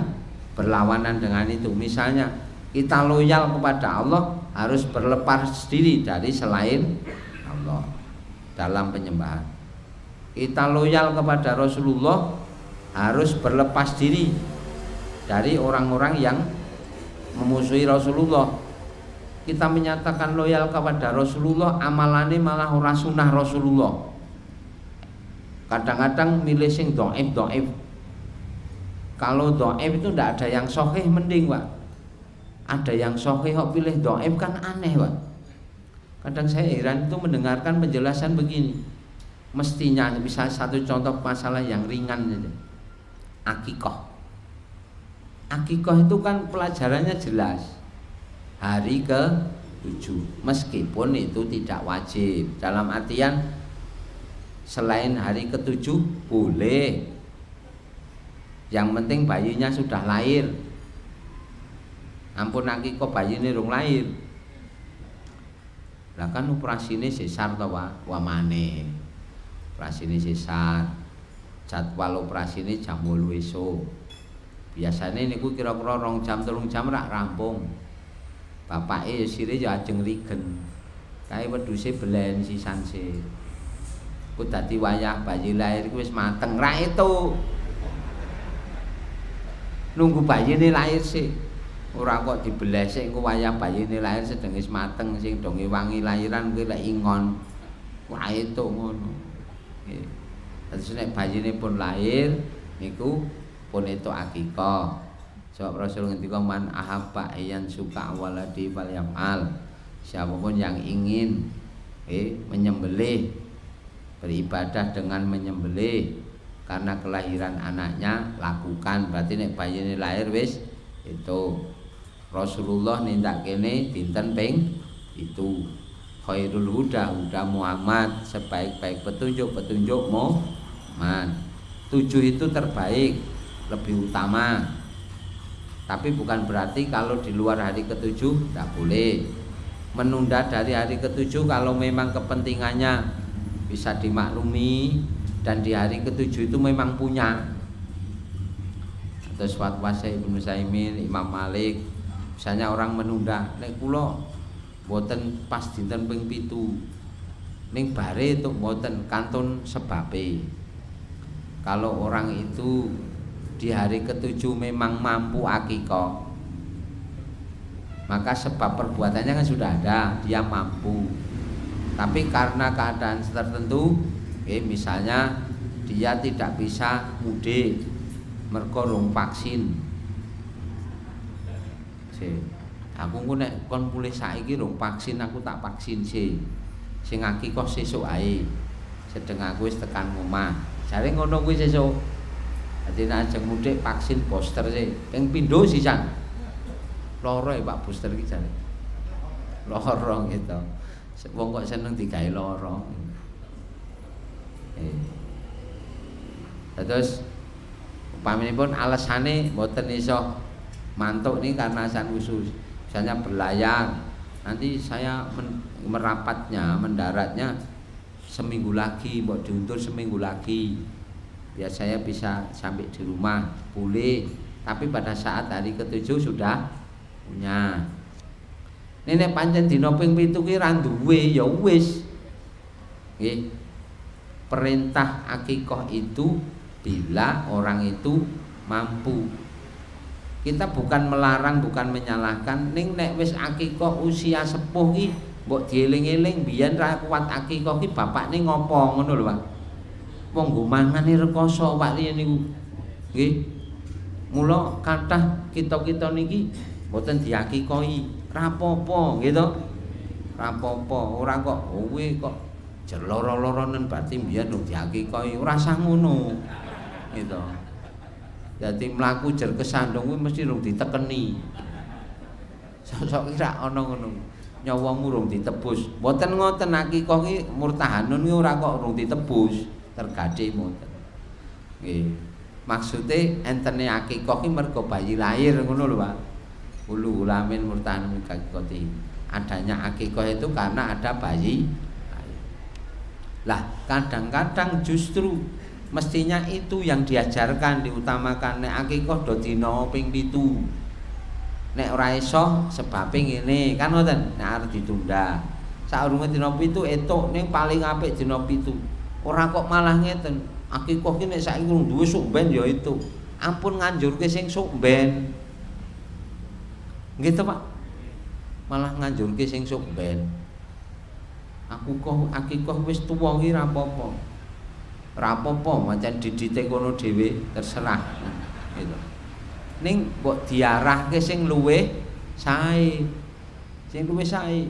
berlawanan dengan itu. Misalnya kita loyal kepada Allah, harus berlepas diri dari selain Allah dalam penyembahan. Kita loyal kepada Rasulullah, harus berlepas diri dari orang-orang yang memusuhi Rasulullah. Kita menyatakan loyal kepada Rasulullah, amalannya malah ora sunah Rasulullah. Kadang-kadang milih sing dhaif. Kalau dhaif itu ndak ada yang sahih mending, Pak. Ada yang sahih kok pilih dhaif kan aneh, Pak. Kadang saya heran itu mendengarkan penjelasan begini. Mestinya bisa satu contoh masalah yang ringan aja. Akikah. Akikah itu kan pelajarannya jelas. Hari ke-7. Meskipun itu tidak wajib. Dalam artian selain hari ke-7 boleh. Yang penting bayinya sudah lahir. Ampun akikah bayine rung lahir. Lah kan operasine sesar to, Pak. Wamane. Operasine sesar. Jadwal operasine jam 8 esuk. Biasane niku kira-kira 2 jam 3 jam rak rampung. Bapake sire ya ajeng rigen. Kae wedhuse belen sisanse. Ku dadi wayah bayi lahir ku wis mateng ra itu. Nunggu bayine lahir sih. Ora kok dibelah sik engko wayah bayine lahir sedeng wis mateng sing donge wangi lahiran kuwi lek ingon. Wah itu ngono. Nggih. Terus nek bayine pun lahir niku pun itu akikah. Sebab Rasul ngendika man ahabba ayan suka waladi fal yafal. Siapapun yang ingin menyembelih, beribadah dengan menyembelih karena kelahiran anaknya, lakukan. Berarti nek bayine lahir wis itu. Rasulullah nindak kene dinten ping itu. Khairul huda Muhammad, sebaik-baik petunjuk Muhammad. 7 itu terbaik, lebih utama. Tapi bukan berarti kalau di luar hari ke-7 tidak boleh. Menunda dari hari ke-7 kalau memang kepentingannya bisa dimaklumi dan di hari ke-7 itu memang punya. Terus fatwa Ibnu Utsaimin, Imam Malik, misalnya orang menunda, nek kula mboten pas dinten ping 7. Ning bare itu mboten kantun sebabe. Kalau orang itu di hari ke-7 memang mampu akikah, maka sebab perbuatannya kan sudah ada, dia mampu. Tapi karena keadaan tertentu, misalnya dia tidak bisa mudik mergo rung vaksin. Aku nek kon mulih saiki rung vaksin, aku tak vaksin sih. Sing akikah sesuk ae. Sedeng aku wis tekan omah. Jare ngono kuwi sesuk. Dadi nek ajeng mudik vaksin booster sih. Ping pindho sisan. Loro ya Pak booster iki jare. Loro gitu. Wong kok seneng digawe loro. Terus upaminipun alesane mboten iso mantuk nih karena alasan khusus. Misalnya berlayar, nanti saya merapatnya, mendaratnya seminggu lagi, mau diundur seminggu lagi, biar saya bisa sampai di rumah, boleh. Tapi pada saat hari ke-7 sudah punya. Nenek pancen dina ping 7 ki ra duwe ya wis. Nggih. Perintah akikah itu bila orang itu mampu. Kita bukan melarang, bukan menyalahkan. Ning nek wis akikah usia sepuh ki mbok dieling-eling biyen ra kuat akikah ki bapakne ngopo ngono lho, Pak. Wong nggo mangane rekoso Pak riyen niku. Nggih. Mula kathah kita-kita niki mboten diakikahi. Ra apa-apa nggih to. Ra apa-apa, ora kok kowe kok jeloro-loronen berarti mbiyen wong diakikahi. Ora usah ngono. Gitu. Jadi mlaku jer kesandung kuwi mesti rung ditekeni. Sok kira ana ngono. Nyawamu rung ditebus. Mboten ngoten akikah ki murtahanun ki ora kok rung ditebus, tergadhe mboten. Nggih. Maksude entene akikah ki mergo bayi lahir ngono lho, Pak. Ulu ulamin murtahanun kakoti. Adanya akikah itu karena ada bayi. Lah, kadang-kadang justru mestinya itu yang diajarkan, diutamakan. Nek akikah do dina ping 7. Nek ora iso sebabe ngene, kan ngoten, nek arep ditunda. Saurunge dina 7 entuk ning paling apik dina 7. Ora kok malah ngeten. Akikah ki nek saiki urung duwe sok ben ya itu. Ampun nganjurke sing sok ben. Nggih to, Pak? Malah nganjurke sing sok ben. Akikah wis tuwa ki ra apa-apa. Ra apa-apa, mancen didite kono dhewe terserah. Gitu. Ning mbok diarahke sing luwih sae. Sing luwih sae.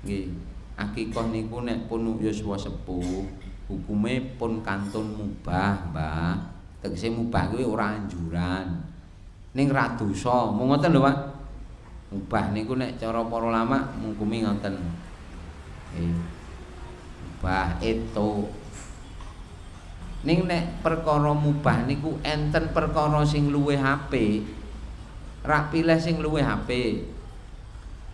Nggih. Akikah niku nek pun yuswa sepuh, hukume pun kantun mubah, Mbah. Tegese mubah kuwi ora anjuran. Ning ra dosa. Mung ngoten lho, Pak. Mubah niku nek cara para ulama ngukumi ngoten. Mubah itu. Ning nek perkara mubah niku enten perkara sing luwih apik. Rak pilih sing luwih apik.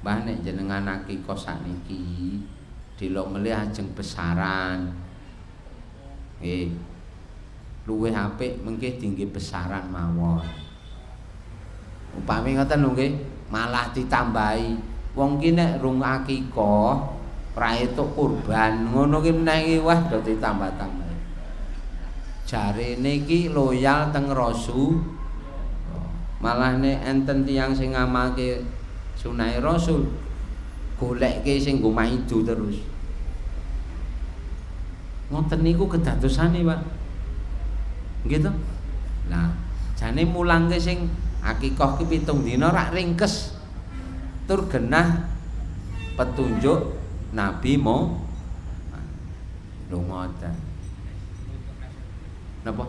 Mbah nek jenengan akikah sakniki delok melih ajeng besaran. Nggih. Luwih apik mengke dingge besaran mawon. Upami ngoten lho nggih, malah ditambahi. Wong ki nek rung akikah ora entuk kurban, ngono ki meneh wah do ditambah-tambah. Jarene iki loyal teng Rasul. Malah nek enten tiyang sing ngamalke sunah Rasul, goleke sing nggo maido terus. Ngoten niku kedadosane, Pak. Nggih to? Nah, jane mulangke sing akikah ki 7 dina rak ringkes. Tur genah petunjuk Nabi mo lho ngoten. Napa?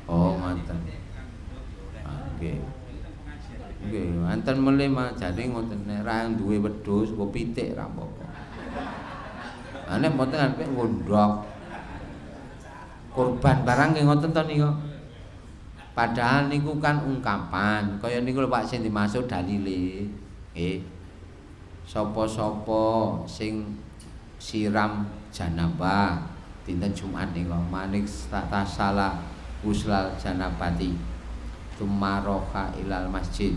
Oh, ngoten. Nggih. Nggih, wonten melih jane ngoten nek ra duwe wedhus nggo pitik ra apa-apa. Lah nek mboten arep ngundhok. Kurban barang nggih ngoten to nika. Padahal niku kan ungkapan, kaya niku lho Pak sing dimaksud dalile. Nggih. Sapa-sapa sing siram janabah dinten Jumat nika manik tasala uslal janabati tumaroha ilal masjid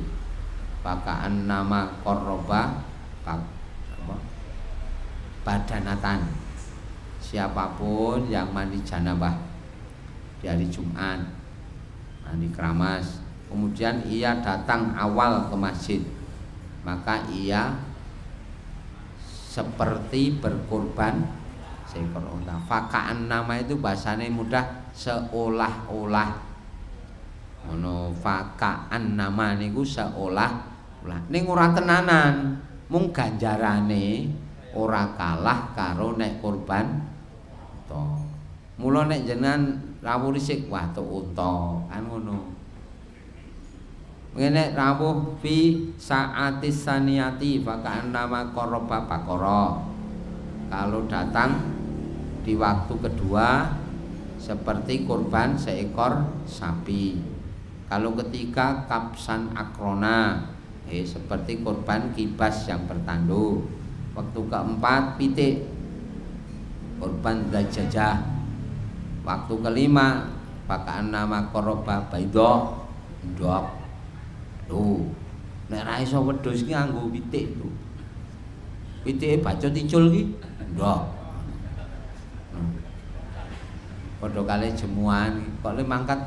pakaan nama korroba badanatan. Siapapun yang mandi janabah di hari Jumat, mandi keramas, kemudian ia datang awal ke masjid, maka ia seperti berkorban seekor unta. Fakaan nama itu bahasanya mudah, seolah-olah. Ono fakaan nama niku seolah-olah. Ning ora tenanan, mung ganjarane ora kalah karo nek korban unta. Mula nek jenengan rawuh risik wah tuk unta, kan ngono. Ngene rawuh fi saatis saniyati fakaan nama koroba bakoro. Kalau datang di waktu kedua seperti kurban seekor sapi. Kalau ketiga kapsan akrona, seperti kurban kibas yang bertanduk. Waktu keempat pitik, kurban dajajah. Waktu kelima fakaan nama koroba baido, ndok. Tuh, nek ra iso wedhus ki nganggo pitik tuh. Pitike bacot icul ki, ndok. Padha kali jemuan, kok le mangkat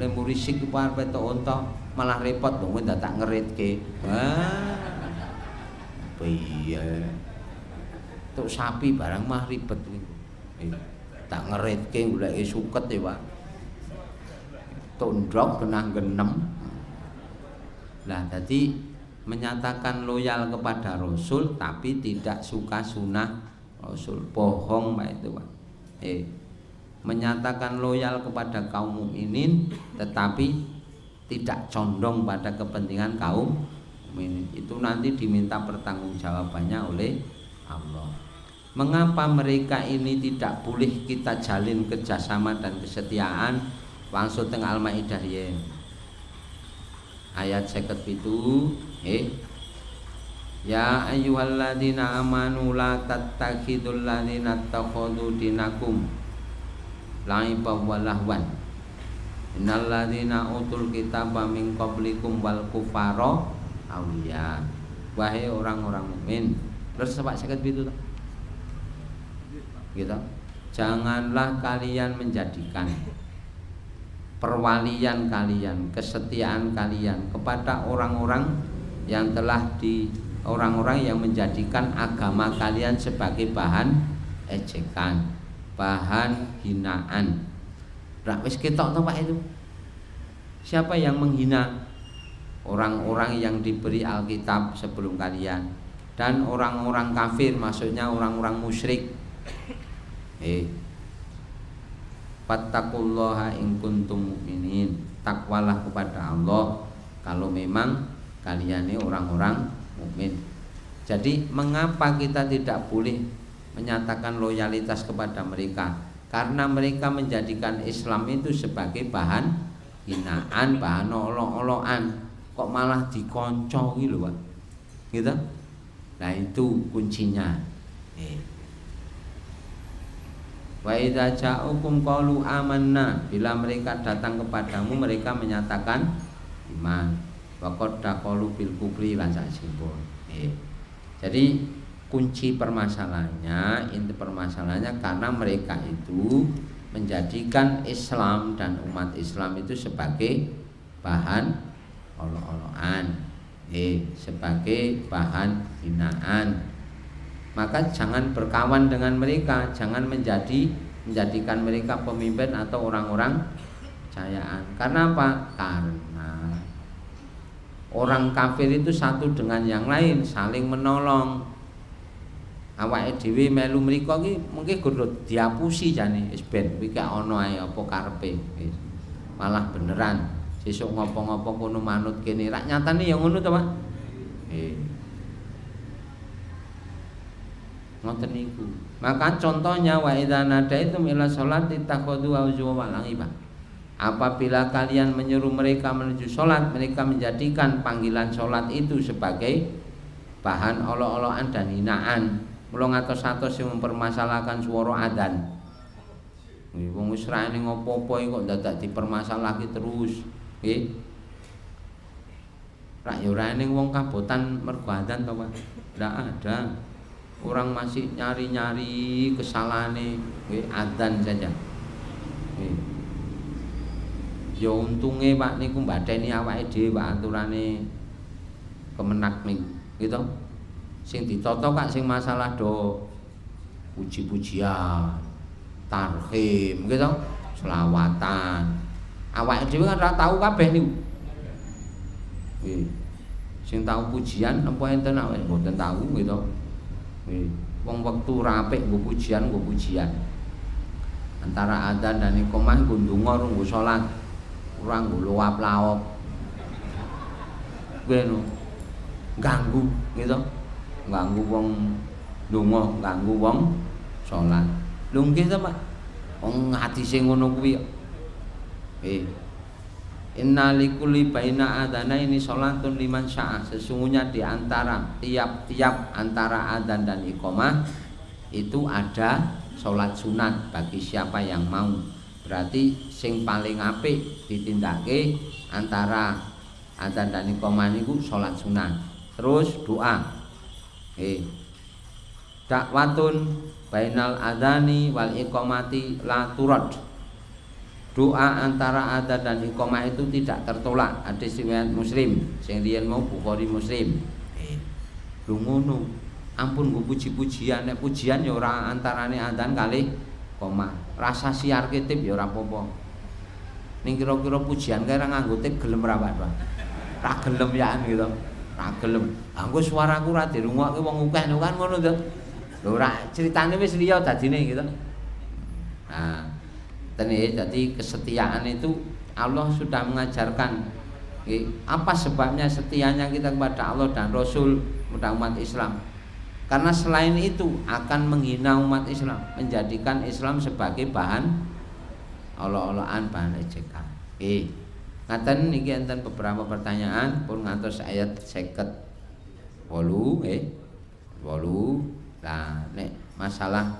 le murisik ki arep entuk unta, malah repot dong kowe tak ngeritke. Wah. Piye? Tuk sapi barang mah ribet niku. Tak ngeritke goleki suket ya, Pak. Tuk ndok kena genem. Nah, tadi menyatakan loyal kepada Rasul tapi tidak suka sunnah Rasul, bohong Pak itu, Pak. Menyatakan loyal kepada kaum mukminin tetapi tidak condong pada kepentingan kaum mukminin. Itu nanti diminta pertanggungjawabannya oleh Allah. Mengapa mereka ini tidak boleh kita jalin kerjasama dan kesetiaan? Langsung tengah Al-Maidah ya. Ayat 57 Ya ayyuhalladzina amanu la tattakhidul ladzina takhadhu dinakum la'iban wa lahwan. Innal ladzina utul kitaba min qablikum wal kufara awliya. Wahai orang-orang mukmin. Terus Pak 57 toh? Gitu. Janganlah kalian menjadikan perwalian kalian, kesetiaan kalian kepada orang-orang yang orang-orang yang menjadikan agama kalian sebagai bahan ejekan, bahan hinaan. Rak wis ketok to Pak itu. Siapa yang menghina? Orang-orang yang diberi Alkitab sebelum kalian dan orang-orang kafir, maksudnya orang-orang musyrik. Fattaqullaha in kuntum mu'minin. Takwalah kepada Allah kalau memang kalian ini orang-orang mukmin. Jadi mengapa kita tidak boleh menyatakan loyalitas kepada mereka? Karena mereka menjadikan Islam itu sebagai bahan hinaan, bahan olok-olokan. Kok malah dikonco gitu Pak. Gitu? Nah itu kuncinya. Wa idza ja'ukum qalu amanna. Bila mereka datang kepadamu mereka menyatakan iman. Wa qad daqalu bil kufri lan sakjipun. Jadi kunci permasalahannya, inti permasalahannya karena mereka itu menjadikan Islam dan umat Islam itu sebagai bahan olok-olokan, sebagai bahan hinaan. Maka jangan berkawan dengan mereka, jangan menjadikan mereka pemimpin atau orang-orang kepercayaan. Karena apa? Karena orang kafir itu satu dengan yang lain, saling menolong. Awake dhewe melu mriko iki mungkin kudu diapusi jane wis ben iki ana ae apa karepe. Malah beneran sesuk ngopo-ngopo kono manut kene. Rak nyatane ya ngono to, Pak. Ngoten niku. Maka contohnya wa idza nadaitum ila sholati takhudhu wa la'iba. Apabila kalian menyuruh mereka menuju sholat, mereka menjadikan panggilan sholat itu sebagai bahan olok-olokan dan hinaan. Mula ngatos-atos sing mempermasalahkan swara adzan. Wong wis ra ning apa-apa kok dadak dipermasalahke terus. Nggih. Rak yo ra ning wong kabotan mergo adzan to, Pak. Ndak ada. Orang masih nyari-nyari kesalahane nggih adzan saja. Nggih. Ya untunge Pak niku mbadeni awake dhewe Pak aturane kemenak niku, gitu. Sing ditata Kak sing masalah do puji-pujian, tarhim, gitu. Selawatan. Awake dhewe kan ora tau kabeh niku. Nggih. Sing tau pujian apa enten awake mboten tau, gitu. Nggih. Wong wektu ra apik nggo pujian, nggo pujian. Antara adzan dan iqamah nggo ndonga nggo salat. Orang ngulawap lawop, gue ganggu, gitu, ganggu wong donga, ganggu wong sholat. Lho nggih to Pak, wong hadise ngono kuwi. Inna likulli baina adzana ini sholatun liman syaa. Sesungguhnya di antara tiap-tiap antara adzan dan iqamah itu ada sholat sunat bagi siapa yang mau. Berarti sing paling apik ditindake antara adzan dan iqamah niku salat sunat. Terus doa. Dakwatun bainal adzani wal iqamati la turad. Doa antara adzan dan iqamah itu tidak tertolak. Hadis riwayat Muslim, sing riyen mau Bukhari Muslim. Lho ngono. Ampun nggo puji-pujian, nek pujian ya ora antarane adzan kalih iqamah. Rasa siar tip ya ora apa-apa. Ning kira-kira pujian kae ra nganggo tip gelem ra Pak? Ra gelem yaan gitu. Ra gelem. Anggo suaraku ra dirungokke wong akeh kan ngono to. Lho ra critane wis liya dadine gitu. Nah, jadi kesetiaan itu Allah sudah mengajarkan. Apa sebabnya setianya kita kepada Allah dan Rasul kepada umat Islam? Karena selain itu akan menghina umat Islam, menjadikan Islam sebagai bahan olok-olokan, bahan ejekan. Ngaten niki enten beberapa pertanyaan pun ngantos ayat 50. 8. Nah, nek masalah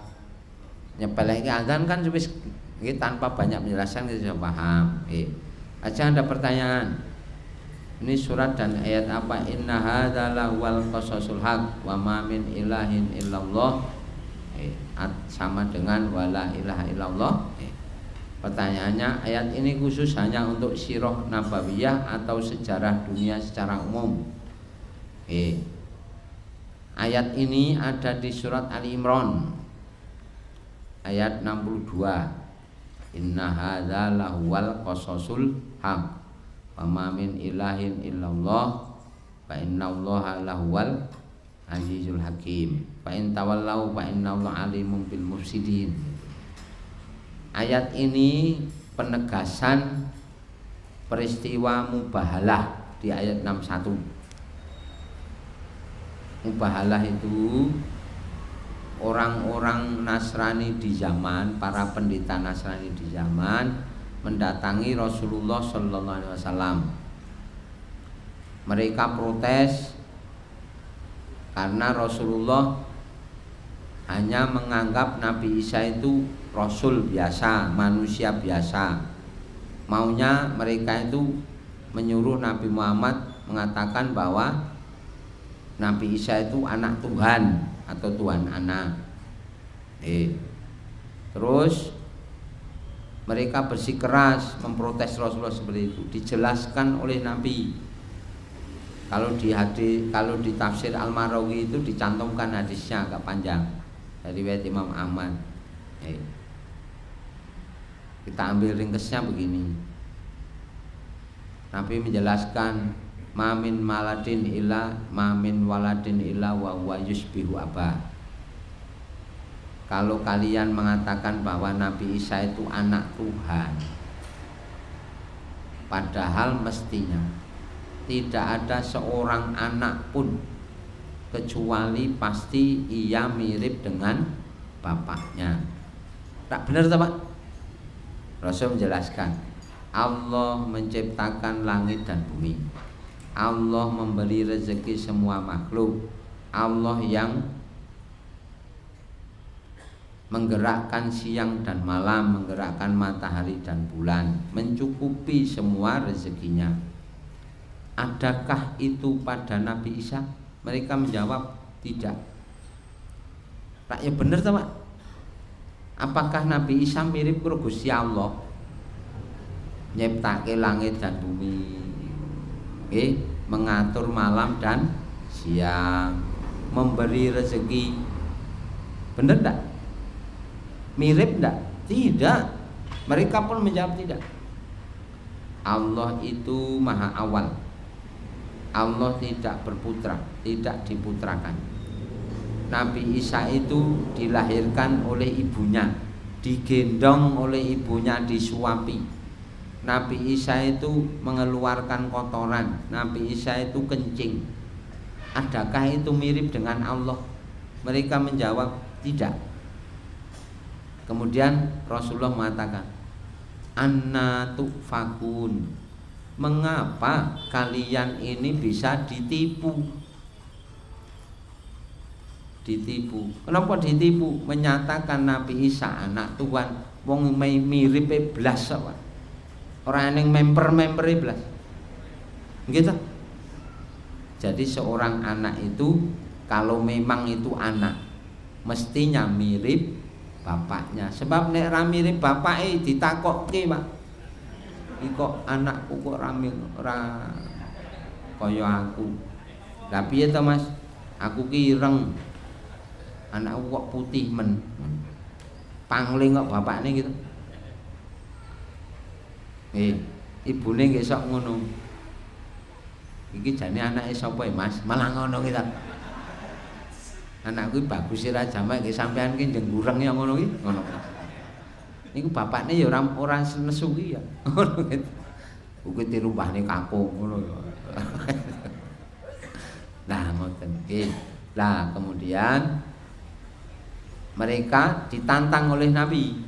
nyepeleke azan kan wis tanpa banyak menjelaskan kita sudah paham. Aja ada pertanyaan. Ini surat dan ayat apa? Inna hadzalah wal qasasul haq wa ma min ilahin illallah. Sama dengan wala ilaha illallah. Pertanyaannya, ayat ini khusus hanya untuk sirah nabawiyah atau sejarah dunia secara umum? Ayat ini ada di surat Ali Imran ayat 62. Inna hadza lahuwal qasasul haq wa ma min ilahin illallah fa innallaha lahuwal azizul hakim fa in tawallau fa innallaha alimun bil mufsidin. Ayat ini penegasan peristiwa mubahalah di ayat 61. Mubahalah itu orang-orang Nasrani di zaman, para pendeta Nasrani di zaman mendatangi Rasulullah Sallallahu Alaihi Wasallam. Mereka protes karena Rasulullah hanya menganggap Nabi Isa itu Rasul biasa, manusia biasa. Maunya mereka itu menyuruh Nabi Muhammad mengatakan bahwa Nabi Isa itu anak Tuhan atau Tuhan anak. Terus mereka bersikeras memprotes Rasulullah seperti itu. Dijelaskan oleh Nabi. Kalau di tafsir Al-Marawi itu dicantumkan hadisnya agak panjang dari riwayat Imam Ahmad. Kita ambil ringkesnya begini. Nabi menjelaskan mamin maladin illa mamin waladin illa wa huwa yusbihu aba. Kalau kalian mengatakan bahwa Nabi Isa itu anak Tuhan, padahal mestinya tidak ada seorang anak pun kecuali pasti ia mirip dengan bapaknya. Tak benar tak Pak? Rasul menjelaskan, Allah menciptakan langit dan bumi, Allah memberi rezeki semua makhluk, Allah yang menggerakkan siang dan malam, menggerakkan matahari dan bulan, mencukupi semua rezekinya. Adakah itu pada Nabi Isa? Mereka menjawab tidak. Tak ya bener tak Pak? Apakah Nabi Isa mirip karo Gusti Allah? Nyiptake langit dan bumi, mengatur malam dan siang, memberi rezeki. Bener tak? Mirip tak? Tidak. Mereka pun menjawab tidak. Allah itu maha awal. Allah tidak berputra, tidak diputrakan. Nabi Isa itu dilahirkan oleh ibunya, digendong oleh ibunya, disuapi. Nabi Isa itu mengeluarkan kotoran, Nabi Isa itu kencing. Adakah itu mirip dengan Allah? Mereka menjawab tidak. Kemudian Rasulullah mengatakan, anna tufakun, mengapa kalian ini bisa ditipu? Ditipu. Kenapa ditipu? Menyatakan Nabi Isa anak Tuhan, wong mirip blas apa? Orang yang memper blas. Gitu. Jadi seorang anak itu kalau memang itu anak, mestinya mirip bapaknya. Sebab nek ra mirip bapake ditakokke, Pak. Iki kok anakku kok ora kaya aku. Lah piye to, Mas? Aku ki ireng. Anakku kok putih men. Pangling kok bapakne gitu. Ibune nggih sok ngono. Iki jane anake sapa ya, Mas? Malah ngono ki ta. Anakku bagus ora jamak nggih sampean ki jenggureng ya ngono ki, ngono. Niku bapakne ya ora nesu ki ya. Ngono gitu. Kuwi tirumbahne kakung ngono ya. Nah, ngoten nggih. Lah, kemudian mereka ditantang oleh Nabi.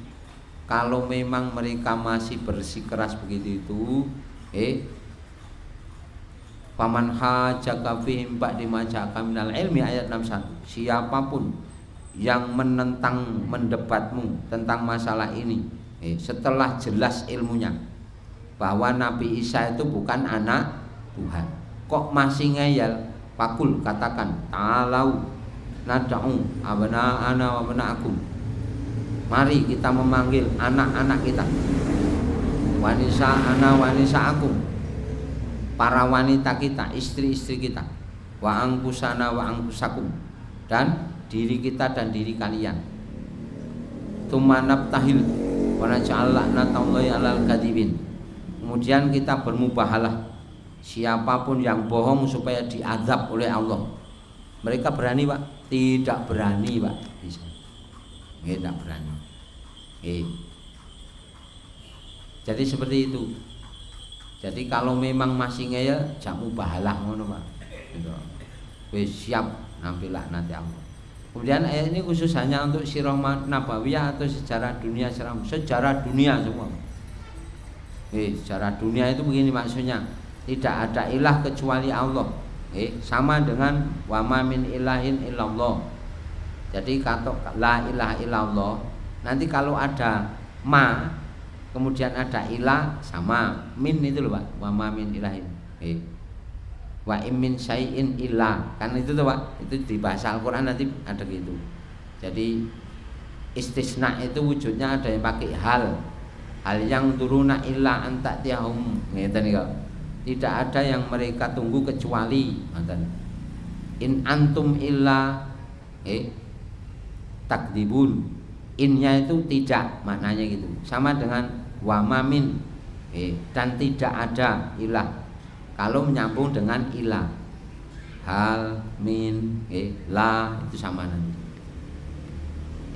Kalau memang mereka masih bersikeras begitu itu, Faman hajaka fihim ba'di ma ja'aka minal ilmi ayat 61. Siapapun yang menentang mendebatmu tentang masalah ini setelah jelas ilmunya bahwa Nabi Isa itu bukan anak Tuhan, kok masih ngeyel, pakul katakan ta'alau nad'u abna'ana wa abna'akum, mari kita memanggil anak-anak kita, wanisa ana wanisa aku, para wanita kita, istri-istri kita, wa angkusana wa angkusakum, dan diri kita dan diri kalian. Tumanab tahil wa naj'al la'natallahi 'alal kadhibin. Kemudian kita bermubahalah siapapun yang bohong supaya diazab oleh Allah. Mereka berani, Pak? Tidak berani, Pak. Bisa. Tidak berani. Jadi seperti itu. Jadi kalau memang masih ngeyel, jamu bahalah ngono, Pak. Gitu. Wis siap nampi laknat Allah. Kemudian ayat ini khusus hanya untuk sirah nabawiyah atau sejarah dunia, sejarah dunia semua. Sejarah dunia itu begini maksudnya, tidak ada ilah kecuali Allah. Sama dengan wa ma min ilahin illallah. Jadi kata la ilaha illallah, nanti kalau ada ma kemudian ada ilah, sama min itu loh, Pak. Wa ma min ilahin. Wa in min syai'in illa. Kan itu tuh, Pak. Itu di bahasa Al-Qur'an nanti ada gitu. Jadi istisna itu wujudnya ada yang pakai hal yang turuna illa anta tiahum. Ngeten iki kok. Tidak ada yang mereka tunggu kecuali ngoten. In antum illa takdibun. Innya itu tidak, maknanya gitu. Sama dengan wa mamin dan tidak ada ilah. Kalau menyambung dengan ilah, hal, min, la itu sama nanti.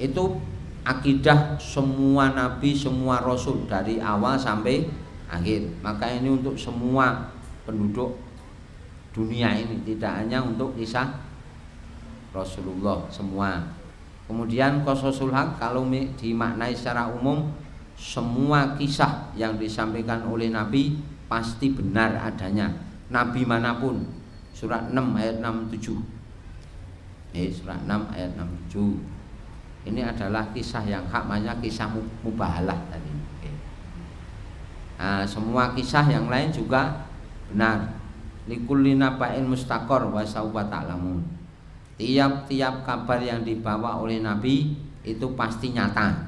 Itu akidah semua nabi, semua rasul dari awal sampai akhir. Maka ini untuk semua penduduk dunia ini, tidak hanya untuk kisah Rasulullah semua. Kemudian qasasul haq kalau dimaknai secara umum, semua kisah yang disampaikan oleh Nabi pasti benar adanya, Nabi manapun. Surat 6 ayat 67. Surat 6 ayat 67. Ini adalah kisah yang hak, maknanya kisah mubahalah tadi. Nah, semua kisah yang lain juga benar. Likulli naba'in mustaqor wa sawfa ta'lamun. Tiap-tiap kabar yang dibawa oleh Nabi itu pasti nyata.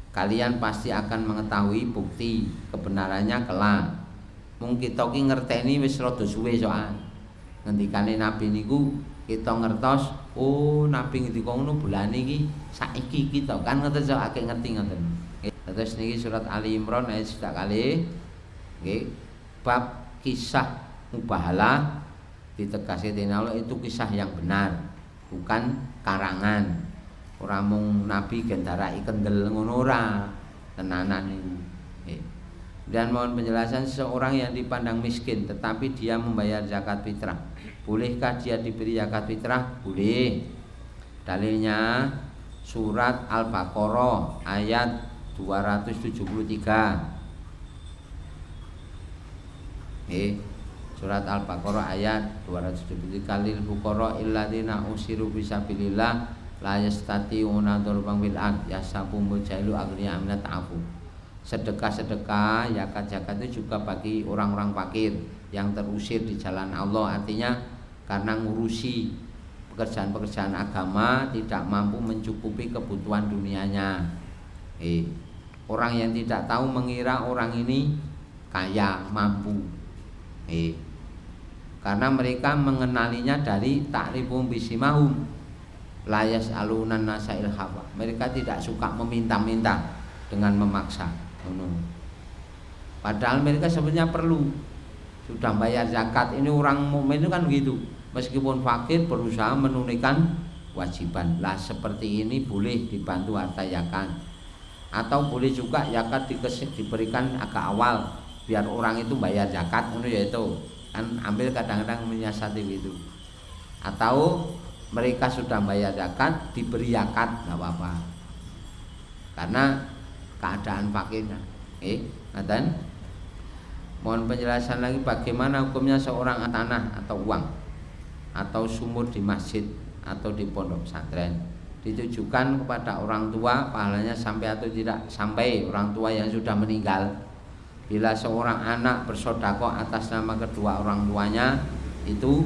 Kalian pasti akan mengetahui bukti kebenarannya kelak. Mung kita ki ngerteni wis rada suwe soal. Ngendikane Nabi niku kita ngertos, oh Nabi ngendika ngono bulan iki saiki kita kan ngoten sok akeh ngerti ngoten. Terus niki surat Ali Imran ayat 1 kali. Nggih, bab kisah mubahalah ditegasi dening Allah itu kisah yang benar, bukan karangan. Ora mung Nabi gendarai kendel ngono ora, tenanan niku. Dan mohon penjelasan, seseorang yang dipandang miskin tetapi dia membayar zakat fitrah, bolehkah dia diberi zakat fitrah? Boleh. Dalilnya surat Al-Baqarah ayat 273. Surat Al-Baqarah ayat 273, lil fuqara illadzina usiru fisabilillah la yastati'una darban fil ard yasabum jailu aghniya aminat afu. Sedekah-sedekah, zakat-zakat itu juga bagi orang-orang fakir yang terusir di jalan Allah, artinya karena ngurusi pekerjaan-pekerjaan agama tidak mampu mencukupi kebutuhan dunianya. Orang yang tidak tahu mengira orang ini kaya, mampu. Karena mereka mengenalinya dari ta'rifum bisimahum la yas'alunan nasa ilhafa. Mereka tidak suka meminta-minta dengan memaksa. Padahal mereka sebenarnya perlu, sudah bayar zakat. Ini orang mukmin itu kan begitu, meskipun fakir berusaha menunaikan kewajiban. Lah seperti ini boleh dibantu harta zakat, atau boleh juga zakat diberikan agak awal biar orang itu bayar zakat, yaitu kan ambil kadang-kadang menyiasati itu. Atau mereka sudah bayar zakat diberi zakat, nggak apa-apa, karena keadaan fakirnya. Mohon penjelasan lagi bagaimana hukumnya seorang tanah atau uang atau sumur di masjid atau di pondok pesantren ditujukan kepada orang tua, pahalanya sampai atau tidak? Sampai orang tua yang sudah meninggal. Bila seorang anak bersedekah atas nama kedua orang tuanya, itu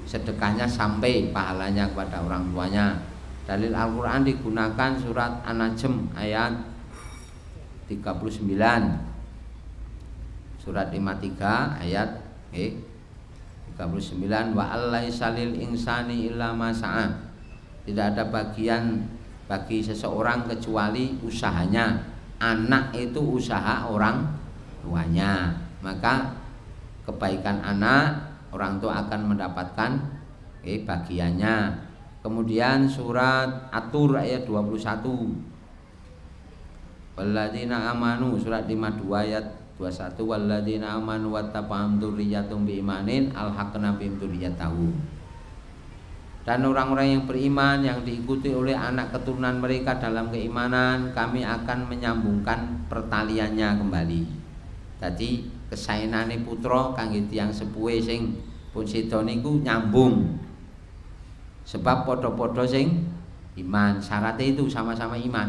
sedekahnya sampai pahalanya kepada orang tuanya. Dalil Al-Quran digunakan surat An-Najm ayat 39, surat 53 ayat 39, wa allaisa lil insani illa ma sa'a. Tidak ada bagian bagi seseorang kecuali usahanya. Anak itu usaha orang tuanya, maka kebaikan anak orang tua akan mendapatkan bagiannya. Kemudian surat At-Tur ayat 21, walladzina amanu, surat 52 ayat 21, walladzina amanu wattaba'ahum dzurriyyatum biimanin alhaqna bihim dzurriyyatahum. Dan orang-orang yang beriman yang diikuti oleh anak keturunan mereka dalam keimanan, kami akan menyambungkan pertaliannya kembali. Jadi kesaenane putra kangge tiyang sepuhe sing pun sida niku nyambung. Sebab podo-podo sing iman, syaratnya itu sama-sama iman.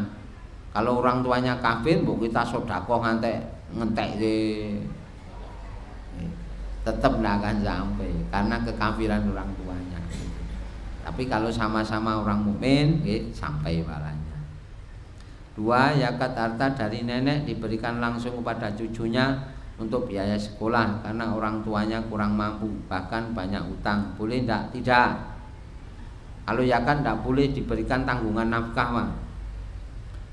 Kalau orang tuanya kafir, mbok kita sedekah ngentek tetap tidak akan sampai karena kekafiran orang tuanya. Tapi kalau sama-sama orang mukmin, sampai pahalanya. 2, zakat harta dari nenek diberikan langsung kepada cucunya untuk biaya sekolah karena orang tuanya kurang mampu, bahkan banyak utang. Boleh tidak? Tidak. Kalau zakat tidak boleh diberikan tanggungan nafkah, Pak.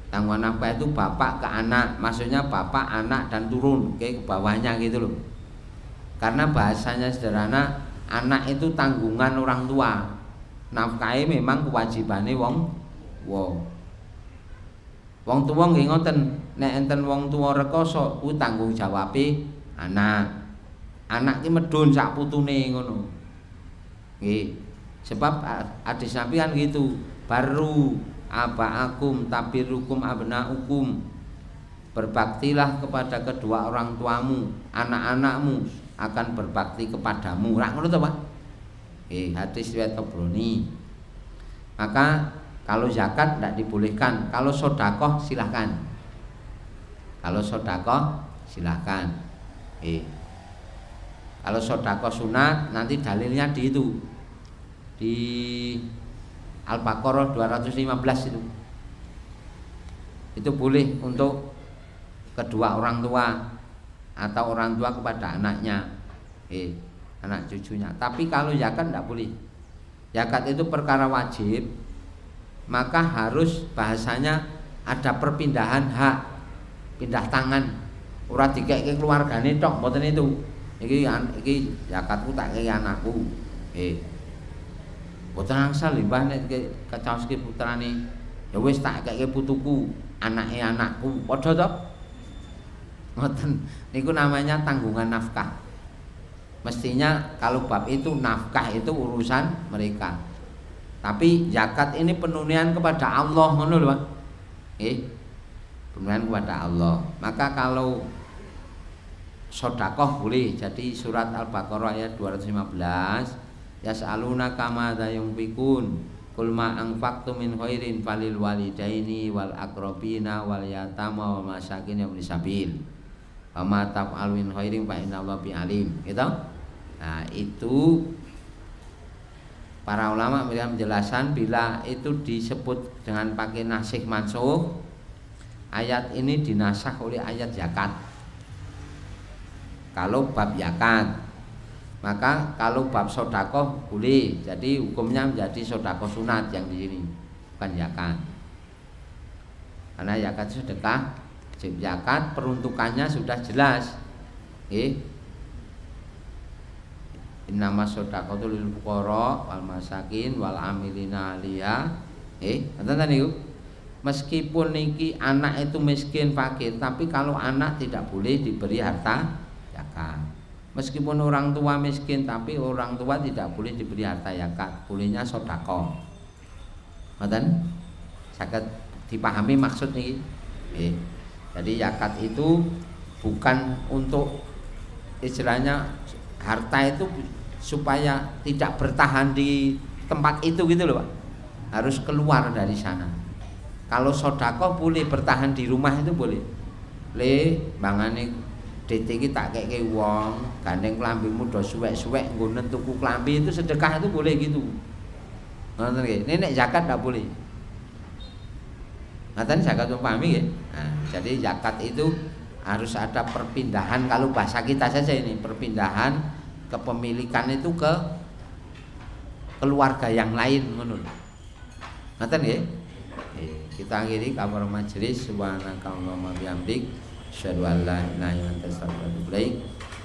Tanggungan nafkah itu bapak ke anak, maksudnya bapak, anak dan turun ke bawahnya gitu loh. Karena bahasanya sederhana, anak itu tanggungan orang tua. Nafkahe memang kewajibannya wong tua nggih ngoten. Nek enten wong tua rekoso kuwi tanggung jawabe anak. Anak ki medhun sak putune ngono. Nggih. Sebab hadis Nabi kan gitu, baru abaakum tabirukum abnaukum. Berbaktilah kepada kedua orang tuamu, anak-anakmu akan berbakti kepadamu. Rak ngono to, Pak? Hadis riwayat Tabrani. Maka kalau zakat tidak dibolehkan, kalau sedekah silahkan. Kalau sedekah silahkan. Kalau sedekah sunat nanti dalilnya di itu. Di Al-Baqarah 215 itu boleh untuk kedua orang tua atau orang tua kepada anaknya, anak cucunya. Tapi kalau zakat tidak boleh. Zakat itu perkara wajib, maka harus bahasanya ada perpindahan hak, pindah tangan. Ora dikeke keluargane tok, mboten itu. Iki zakatku tak kei anakku. Mboten angsal limbah nek kacaoske putrane. Ya wis tak keke putuku, anake anakku. Padha to? Ngoten. Niku namanya tanggungan nafkah. Mestinya kalau bab itu nafkah itu urusan mereka. Tapi zakat ini penunaian kepada Allah, ngono lho, Pak. Penunaian kepada Allah. Maka kalau sedekah boleh. Jadi surat Al-Baqarah ayat 215, yas'alunaka madza yunfikun qul ma anfaqtum min khairin falil walidaini wal aqrabina wal yatama wal masakin wa ibnis sabil. Wa ma taf'alu min khairin fa innallaha bi'alim. Gitu. Nah, itu para ulama memberikan penjelasan bila itu disebut dengan pakai nasikh mansukh, ayat ini dinasakh oleh ayat zakat. Kalau bab zakat, maka kalau bab sedekah boleh. Jadi hukumnya menjadi sedekah sunat yang di sini, bukan zakat. Karena zakat sedekah, zakat peruntukannya sudah jelas. Innama shadaqatu lil fuqara wal masakin wal amilina 'alaiha. Ngoten niku. Meskipun niki anak itu miskin fakir, tapi kalau anak tidak boleh diberi harta zakat. Meskipun orang tua miskin, tapi orang tua tidak boleh diberi harta zakat, bolehnya sedekah. Ngoten? Saged dipahami maksud niki. Jadi zakat itu bukan untuk istilahnya harta itu supaya tidak bertahan di tempat itu gitu loh Pak, harus keluar dari sana. Kalau sedekah boleh bertahan di rumah itu boleh. Le bangane DT iki tak keke wong, gandeng klambimu do suwek-suwek nggo tuku klambi, itu sedekah itu boleh gitu. Ngoten nggih. Nek zakat enggak boleh. Ngaten zakat umpami nggih. Nah, jadi zakat itu harus ada perpindahan, kalau bahasa kita saja ini perpindahan kepemilikan itu ke keluarga yang lain ngono. Ngoten nggih? Kita akhiri kamar majelis. Subhanakallahumma bihamdik asyhadu an la ilaha illa anta astaghfiruka wa atubu ilaik.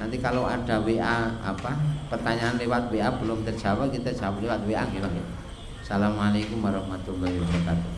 Nanti kalau ada WA pertanyaan lewat WA belum terjawab, kita jawab lewat WA nggih, Pak. Assalamualaikum warahmatullahi wabarakatuh.